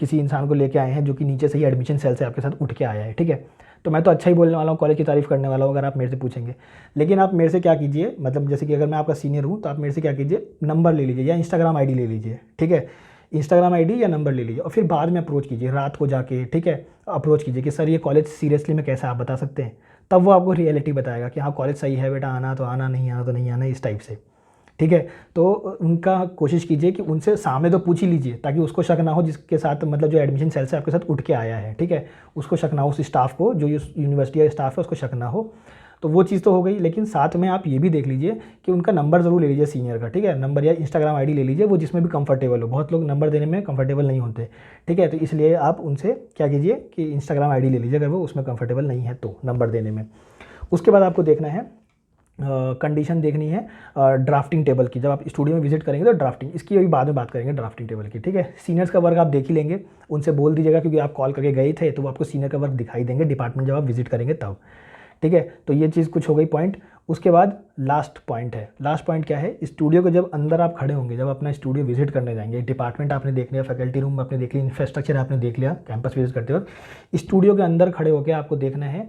किसी इंसान को लेके आए हैं जो कि नीचे से ही एडमिशन सेल से आपके साथ उठ के आया है, ठीक है, तो मैं तो अच्छा ही बोलने वाला हूँ, कॉलेज की तारीफ़ करने वाला हूँ अगर आप मेरे से पूछेंगे। लेकिन आप मेरे से क्या कीजिए, मतलब जैसे कि अगर मैं आपका सीनियर हूँ तो आप मेरे से क्या कीजिए, नंबर ले लीजिए या इंस्टाग्राम आईडी ले लीजिए, ठीक है। इंस्टाग्राम आईडी या नंबर ले लीजिए और फिर बाद में अप्रोच कीजिए, रात को जाके, ठीक है, अप्रोच कीजिए कि सर ये कॉलेज सीरियसली में कैसा, आप बता सकते हैं। तब वो आपको रियलिटी बताएगा कि हाँ कॉलेज सही है बेटा, आना तो आना, नहीं आना तो नहीं आना, इस टाइप से, ठीक है। तो उनका कोशिश कीजिए कि उनसे सामने तो पूछ ही लीजिए ताकि उसको शक ना हो, जिसके साथ मतलब जो एडमिशन सेल से आपके साथ उठ के आया है, ठीक है, उसको शक ना हो, उस स्टाफ को, जो यूनिवर्सिटी का स्टाफ है उसको शक ना हो। तो वो चीज़ तो हो गई, लेकिन साथ में आप ये भी देख लीजिए कि उनका नंबर ज़रूर ले लीजिए सीनियर का, ठीक है, नंबर या इंस्टाग्राम आईडी ले लीजिए, वो जिसमें भी कंफर्टेबल हो। बहुत लोग नंबर देने में कंफर्टेबल नहीं होते, ठीक है, तो इसलिए आप उनसे क्या कीजिए कि इंस्टाग्राम आईडी ले लीजिए अगर वो उसमें कंफर्टेबल नहीं है तो नंबर देने में। उसके बाद आपको देखना है, कंडीशन देखनी है ड्राफ्टिंग टेबल की। जब आप स्टूडियो में विजिट करेंगे तो ड्राफ्टिंग, इसकी अभी बाद में बात करेंगे ड्राफ्टिंग टेबल की, ठीक है। सीनियर्स का वर्क आप देख ही लेंगे, उनसे बोल दीजिएगा क्योंकि आप कॉल करके गए थे तो वो आपको सीनियर का वर्क दिखाई देंगे डिपार्टमेंट जब आप विजिट करेंगे तब, ठीक है। तो ये चीज़ कुछ हो गई पॉइंट। उसके बाद लास्ट पॉइंट है, लास्ट पॉइंट क्या है, स्टूडियो को जब अंदर आप खड़े होंगे, जब अपना स्टूडियो विजिट करने जाएंगे, डिपार्टमेंट आपने देख लिया, फैकल्टी रूम आपने देख लिया, इंफ्रास्ट्रक्चर आपने देख लिया कैंपस विजिट करते वक्त, स्टूडियो के अंदर खड़े होकर आपको देखना है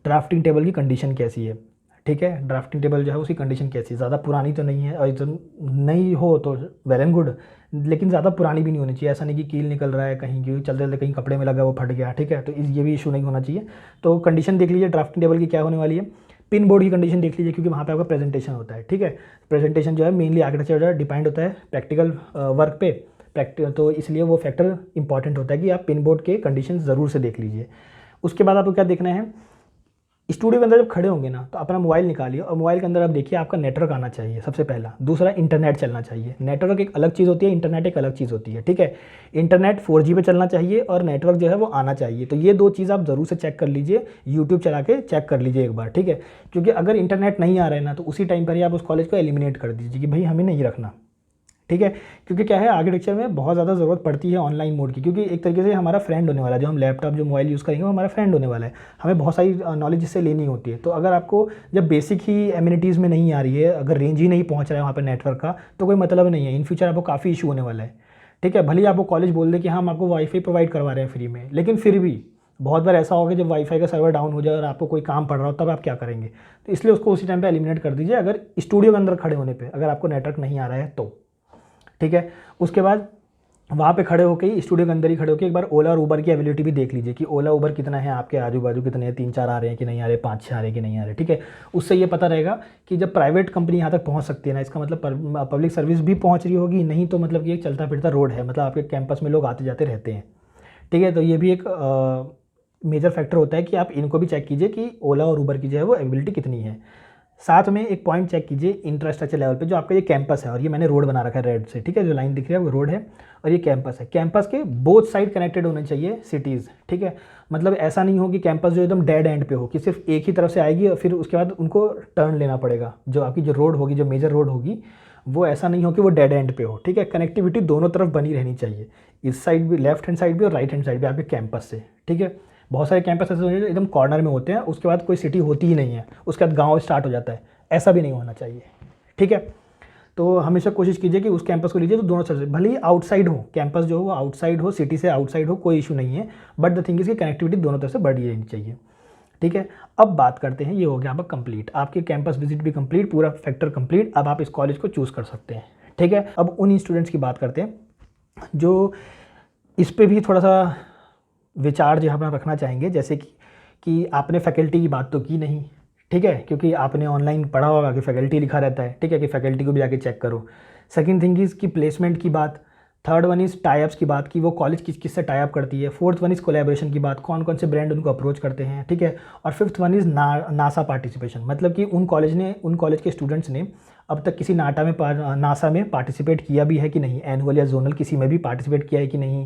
ड्राफ्टिंग टेबल की कंडीशन कैसी है, ठीक है। ड्राफ्टिंग टेबल जो है उसकी कंडीशन कैसी है, ज़्यादा पुरानी तो नहीं है, और एकदम नहीं हो तो वेल एंड गुड, लेकिन ज़्यादा पुरानी भी नहीं होनी चाहिए, ऐसा नहीं कि कील निकल रहा है कहीं, क्योंकि चलते चलते कहीं कपड़े में लगा वो फट गया, ठीक है, तो ये भी इशू नहीं होना चाहिए। तो कंडीशन देख लीजिए ड्राफ्टिंग टेबल की क्या होने वाली है। पिन बोर्ड की कंडीशन देख लीजिए क्योंकि वहाँ पे आपका प्रेजेंटेशन होता है, ठीक है। प्रेजेंटेशन जो है मेनली आर्किटेक्चर जो है डिपेंड होता है प्रैक्टिकल वर्क पे, तो इसलिए वो फैक्टर इंपॉर्टेंट होता है कि आप पिन बोर्ड के कंडीशन ज़रूर से देख लीजिए। उसके बाद आपको क्या देखना है, स्टूडियो के अंदर जब खड़े होंगे ना तो अपना मोबाइल निकालिए और मोबाइल के अंदर आप देखिए आपका नेटवर्क आना चाहिए सबसे पहला। दूसरा, इंटरनेट चलना चाहिए। नेटवर्क एक अलग चीज़ होती है, इंटरनेट एक अलग चीज़ होती है, ठीक है। इंटरनेट 4G पे चलना चाहिए और नेटवर्क जो है वो आना चाहिए। तो ये दो चीज़ आप ज़रूर से चेक कर लीजिए, यूट्यूब चला के चेक कर लीजिए एक बार, ठीक है। क्योंकि अगर इंटरनेट नहीं आ रहा है ना तो उसी टाइम पर ही आप उस कॉलेज को एलिमिनेट कर दीजिए कि भाई हमें नहीं रखना, ठीक है। क्योंकि क्या है, आर्किटेक्चर में बहुत ज़्यादा ज़रूरत पड़ती है ऑनलाइन मोड की, क्योंकि एक तरीके से हमारा फ्रेंड होने वाला है, जो हम लैपटॉप जो मोबाइल यूज़ करेंगे वो हमारा फ्रेंड होने वाला है। हमें बहुत सारी नॉलेज इससे लेनी होती है। तो अगर आपको जब बेसिक ही एमिनिटीज़ में नहीं आ रही है, अगर रेंज ही नहीं पहुँच रहा है वहाँ पर नेटवर्क का, तो कोई मतलब नहीं है। इन फ्यूचर आपको काफ़ी इशू होने वाला है, ठीक है। भले ही आपको कॉलेज बोल दे कि हम आपको वाईफाई प्रोवाइड करवा रहे हैं फ्री में, लेकिन फिर भी बहुत बार ऐसा होगा जब वाईफाई का सर्वर डाउन हो जाए और आपको कोई काम पड़ रहा हो, तब आप क्या करेंगे। तो इसलिए उसको उसी टाइम पे एलिमिनेट कर दीजिए अगर स्टूडियो के अंदर खड़े होने पे अगर आपको नेटवर्क नहीं आ रहा है तो, ठीक है। उसके बाद वहाँ पे खड़े होकर ही, स्टूडियो के अंदर ही खड़े होकर एक बार ओला और उबर की अवेलेबिलिटी भी देख लीजिए कि ओला उबर कितना है आपके आजू बाजू, कितने हैं, 3-4 आ रहे हैं कि नहीं आ रहे, 5-6 आ रहे हैं कि नहीं आ रहे, ठीक है। उससे ये पता रहेगा कि जब प्राइवेट कंपनी यहाँ तक पहुँच सकती है ना, इसका मतलब पब्लिक सर्विस भी पहुँच रही होगी, नहीं तो मतलब कि एक चलता फिरता रोड है, मतलब आपके कैंपस में लोग आते जाते रहते हैं, ठीक है। तो ये भी एक मेजर फैक्टर होता है कि आप इनको भी चेक कीजिए कि ओला और उबर की जो है वो अवेलेबिलिटी कितनी है। साथ में एक पॉइंट चेक कीजिए इंफ्रास्ट्रक्चर लेवल पे, जो आपका ये कैंपस है और ये मैंने रोड बना रखा है रेड से, ठीक है, जो लाइन दिख रही है वो रोड है और ये कैंपस है। कैंपस के बोथ साइड कनेक्टेड होने चाहिए सिटीज़, ठीक है। मतलब ऐसा नहीं हो कि कैंपस जो एकदम डेड एंड पे हो कि सिर्फ एक ही तरफ से आएगी और फिर उसके बाद उनको टर्न लेना पड़ेगा। जो आपकी जो रोड होगी, जो मेजर रोड होगी, वो ऐसा नहीं हो कि वो डेड एंड पे हो, ठीक है। कनेक्टिविटी दोनों तरफ बनी रहनी चाहिए, इस साइड भी, लेफ्ट हैंड साइड भी और राइट हैंड साइड भी आपके कैंपस से, ठीक है। बहुत सारे कैंपस ऐसे होते हैं एकदम कॉर्नर में होते हैं, उसके बाद कोई सिटी होती ही नहीं है, उसके बाद गाँव स्टार्ट हो जाता है, ऐसा भी नहीं होना चाहिए, ठीक है। तो हमेशा कोशिश कीजिए कि उस कैंपस को लीजिए तो दोनों तरफ से, भले ही आउटसाइड हो कैंपस, जो हो आउटसाइड हो, सिटी से आउटसाइड हो, कोई इशू नहीं है, बट द थिंग इज की कनेक्टिविटी दोनों तरफ से बढ़ी रहनी चाहिए, ठीक है। अब बात करते हैं, ये हो गया आपका कंप्लीट, आपके कैंपस विजिट भी कंप्लीट, पूरा फैक्टर कंप्लीट। अब आप इस कॉलेज को चूज़ कर सकते हैं, ठीक है। अब उन स्टूडेंट्स की बात करते हैं जो इस पर भी थोड़ा सा विचार जो हम रखना चाहेंगे, जैसे कि आपने फैकल्टी की बात तो की नहीं, ठीक है, क्योंकि आपने ऑनलाइन पढ़ा होगा कि फैकल्टी लिखा रहता है, ठीक है, कि फैकल्टी को भी जाके चेक करो। सेकंड थिंग इज़ कि प्लेसमेंट की बात, थर्ड वन इज़ टाइप्स की बात की, वो कॉलेज किस किस से टाइप करती है। फोर्थ वन इज़ कोलैबोरेशन की बात, कौन कौन से ब्रांड उनको अप्रोच करते हैं, ठीक है। और fifth one is NASA participation, मतलब कि उन कॉलेज के स्टूडेंट्स ने अब तक किसी नासा में पार्टिसिपेट किया भी है कि नहीं, एनुअल या जोनल किसी में भी पार्टिसिपेट किया है कि नहीं,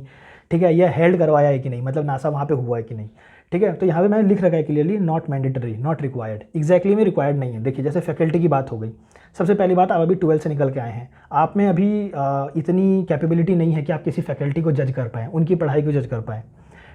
ठीक है, या हेल्ड करवाया है कि नहीं, मतलब नासा वहाँ पे हुआ है कि नहीं, ठीक है। तो यहाँ पे मैंने लिख रखा है clearly, not mandatory, not required, exactly में रिक्वायर्ड नहीं है। देखिए जैसे फैकल्टी की बात हो गई, सबसे पहली बात, आप अभी 12th से निकल के आए हैं, आप में अभी इतनी कैपेबिलिटी नहीं है कि आप किसी फैकल्टी को जज कर पाएँ, उनकी पढ़ाई को जज कर पाएँ,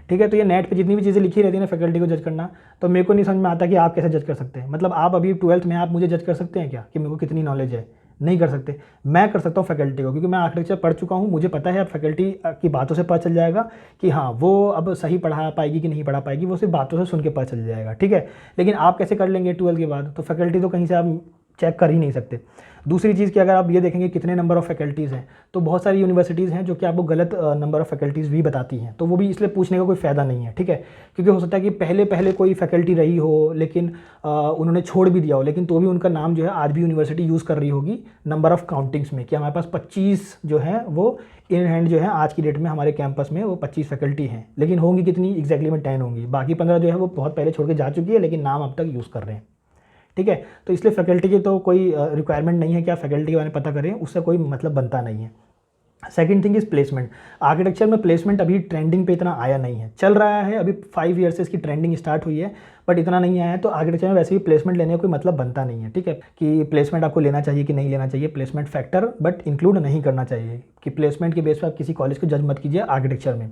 ठीक है। तो ये नेट पे जितनी भी चीज़ें लिखी रहती है ना फैकल्टी को जज करना, तो मेरे को नहीं समझ में आता कि आप कैसे जज कर सकते हैं। मतलब आप अभी 12th में, आप मुझे जज कर सकते हैं क्या कि मेरे को कितनी नॉलेज है? नहीं कर सकते। मैं कर सकता हूँ फैकल्टी को, क्योंकि मैं आर्किटेक्चर पढ़ चुका हूँ, मुझे पता है अब फैकल्टी की बातों से पता चल जाएगा कि हाँ वो अब सही पढ़ा पाएगी कि नहीं पढ़ा पाएगी, वो सिर्फ बातों से सुन के पता चल जाएगा, ठीक है। लेकिन आप कैसे कर लेंगे 12th के बाद? तो फैकल्टी तो कहीं से आप चेक कर ही नहीं सकते। दूसरी चीज़ कि अगर आप ये देखेंगे कितने नंबर ऑफ़ फैकल्टीज़ हैं, तो बहुत सारी यूनिवर्सिटीज़ हैं जो कि आपको गलत नंबर ऑफ़ फैकल्टीज़ भी बताती हैं, तो वो भी इसलिए पूछने का कोई फ़ायदा नहीं है, ठीक है। क्योंकि हो सकता है कि पहले कोई फैकल्टी रही हो, लेकिन उन्होंने छोड़ भी दिया हो, लेकिन तो भी उनका नाम जो है आज भी यूनिवर्सिटी यूज़ कर रही होगी नंबर ऑफ़ काउंटिंग्स में, कि हमारे पास 25 जो है वो इन हैंड जो है आज की डेट में हमारे कैंपस में वो 25 फैकल्टी हैं, लेकिन होंगी कितनी एग्जैक्टली में 10 होंगी, बाकी 15 जो है वो बहुत पहले छोड़ के जा चुकी है, लेकिन नाम अब तक यूज़ कर रहे हैं, ठीक है। तो इसलिए फैकल्टी की तो कोई रिक्वायरमेंट नहीं है कि आप फैकल्टी के बारे में पता करें, उससे कोई मतलब बनता नहीं है। Second thing is placement. Architecture में प्लेसमेंट अभी ट्रेंडिंग पे इतना आया नहीं है, चल रहा है, अभी 5 ईयर से इसकी ट्रेंडिंग स्टार्ट हुई है, बट इतना नहीं आया है। तो आर्किटेक्चर में वैसे भी प्लेसमेंट लेने का कोई मतलब बनता नहीं है, ठीक है, कि प्लेसमेंट आपको लेना चाहिए कि नहीं लेना चाहिए, प्लेसमेंट फैक्टर बट इंक्लूड नहीं करना चाहिए, कि प्लेसमेंट के बेस पर आप किसी कॉलेज को जज मत कीजिए आर्किटेक्चर में,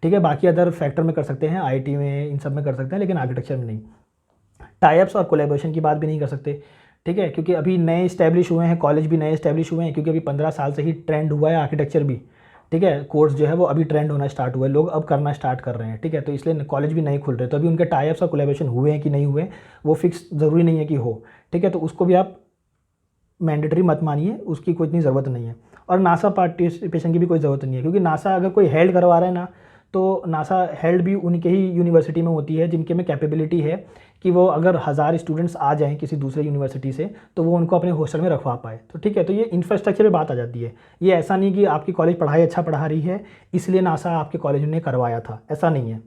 ठीक है। बाकी अदर फैक्टर में कर सकते हैं, IIT में, इन सब में कर सकते हैं, लेकिन आर्किटेक्चर में नहीं। टाइप्स और कोलैबोरेशन की बात भी नहीं कर सकते, ठीक है, क्योंकि अभी नए इस्टेब्लिश हुए हैं, कॉलेज भी नए इस्टेब्लिश हुए हैं, क्योंकि अभी 15 साल से ही ट्रेंड हुआ है आर्किटेक्चर भी, ठीक है। कोर्स जो है वो अभी ट्रेंड होना स्टार्ट हुआ है, लोग अब करना स्टार्ट कर रहे हैं, ठीक है। तो इसलिए कॉलेज भी नए खुल रहे हैं, तो अभी उनके टाइप्स और कोलैबोरेशन हुए हैं कि नहीं हुए वो फिक्स ज़रूरी नहीं है कि हो, ठीक है। तो उसको भी आप मैंडेटरी मत मानिए, उसकी कोई इतनी ज़रूरत नहीं है। और नासा पार्टिसिपेशन की भी कोई ज़रूरत नहीं है, क्योंकि नासा अगर कोई हेल्ड करवा रहा है ना, तो नासा हेल्ड भी उनके ही यूनिवर्सिटी में होती है जिनके में कैपेबिलिटी है कि वो अगर 1000 स्टूडेंट्स आ जाएं किसी दूसरे यूनिवर्सिटी से, तो वो उनको अपने हॉस्टल में रखवा पाए, तो ठीक है। तो ये इंफ्रास्ट्रक्चर पे बात आ जाती है। ये ऐसा नहीं कि आपकी कॉलेज पढ़ाई अच्छा पढ़ा रही है इसलिए नासा आपके कॉलेज ने करवाया था, ऐसा नहीं है,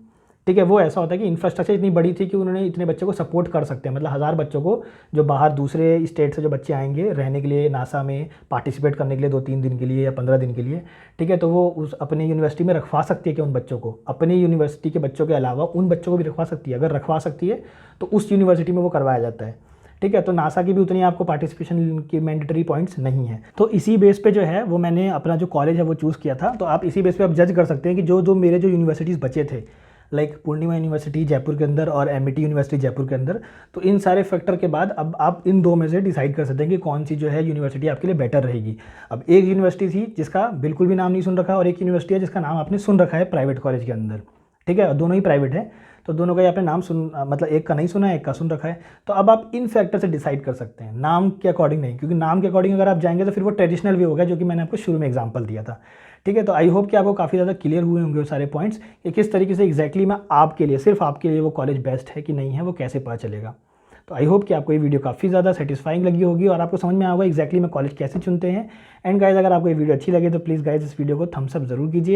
ठीक है। वो ऐसा होता है कि इंफ्रास्ट्रक्चर इतनी बड़ी थी कि उन्होंने इतने बच्चों को सपोर्ट कर सकते हैं, मतलब 1000 बच्चों को, जो बाहर दूसरे स्टेट से जो बच्चे आएंगे रहने के लिए नासा में पार्टिसिपेट करने के लिए 2-3 दिन के लिए या 15 दिन के लिए, ठीक है। तो वो उस अपनी यूनिवर्सिटी में रखवा सकती है कि उन बच्चों को, अपनी यूनिवर्सिटी के बच्चों के अलावा उन बच्चों को भी रखवा सकती है। अगर रखवा सकती है तो उस यूनिवर्सिटी में वो करवाया जाता है, ठीक है। तो नासा की भी उतनी आपको पार्टिसिपेशन की मैंडेटरी पॉइंट्स नहीं है। तो इसी बेस पे जो है वो मैंने अपना जो कॉलेज है वो चूज़ किया था। तो आप इसी बेस पे आप जज कर सकते हैं कि जो मेरे जो यूनिवर्सिटीज़ बचे थे, लाइक पूर्णिमा यूनिवर्सिटी जयपुर के अंदर और MIT यूनिवर्सिटी जयपुर के अंदर, तो इन सारे फैक्टर के बाद अब आप इन 2 में से डिसाइड कर सकते हैं कि कौन सी जो है यूनिवर्सिटी आपके लिए बेटर रहेगी। अब एक यूनिवर्सिटी थी जिसका बिल्कुल भी नाम नहीं सुन रखा, और एक यूनिवर्सिटी है जिसका नाम आपने सुन रखा है प्राइवेट कॉलेज के अंदर, ठीक है, दोनों ही प्राइवेट है, तो दोनों का आपने नाम मतलब एक का नहीं सुना है, एक का सुन रखा है। तो अब आप इन फैक्टर से डिसाइड कर सकते हैं, नाम के अकॉर्डिंग नहीं, क्योंकि नाम के अकॉर्डिंग अगर आप जाएंगे तो फिर वो ट्रेडिशनल वे हो गया, जो कि मैंने आपको शुरू में एग्जांपल दिया था, ठीक है। तो आई होप कि आपको काफ़ी ज़्यादा क्लियर हुए होंगे वो सारे पॉइंट्स कि किस तरीके से एग्जैक्टली मैं आपके लिए, सिर्फ आपके लिए वो कॉलेज बेस्ट है कि नहीं है, वो कैसे पता चलेगा। तो आई होप कि आपको ये वीडियो काफ़ी ज़्यादा सेटिस्फाइंग लगी होगी और आपको समझ में आएगा एग्जैक्टली मैं कॉलेज कैसे चुनते हैं। एंड गाइज, अगर आपको ये वीडियो अच्छी लगे तो प्लीज़ गाइज इस वीडियो को थम्स अप ज़रूर कीजिए।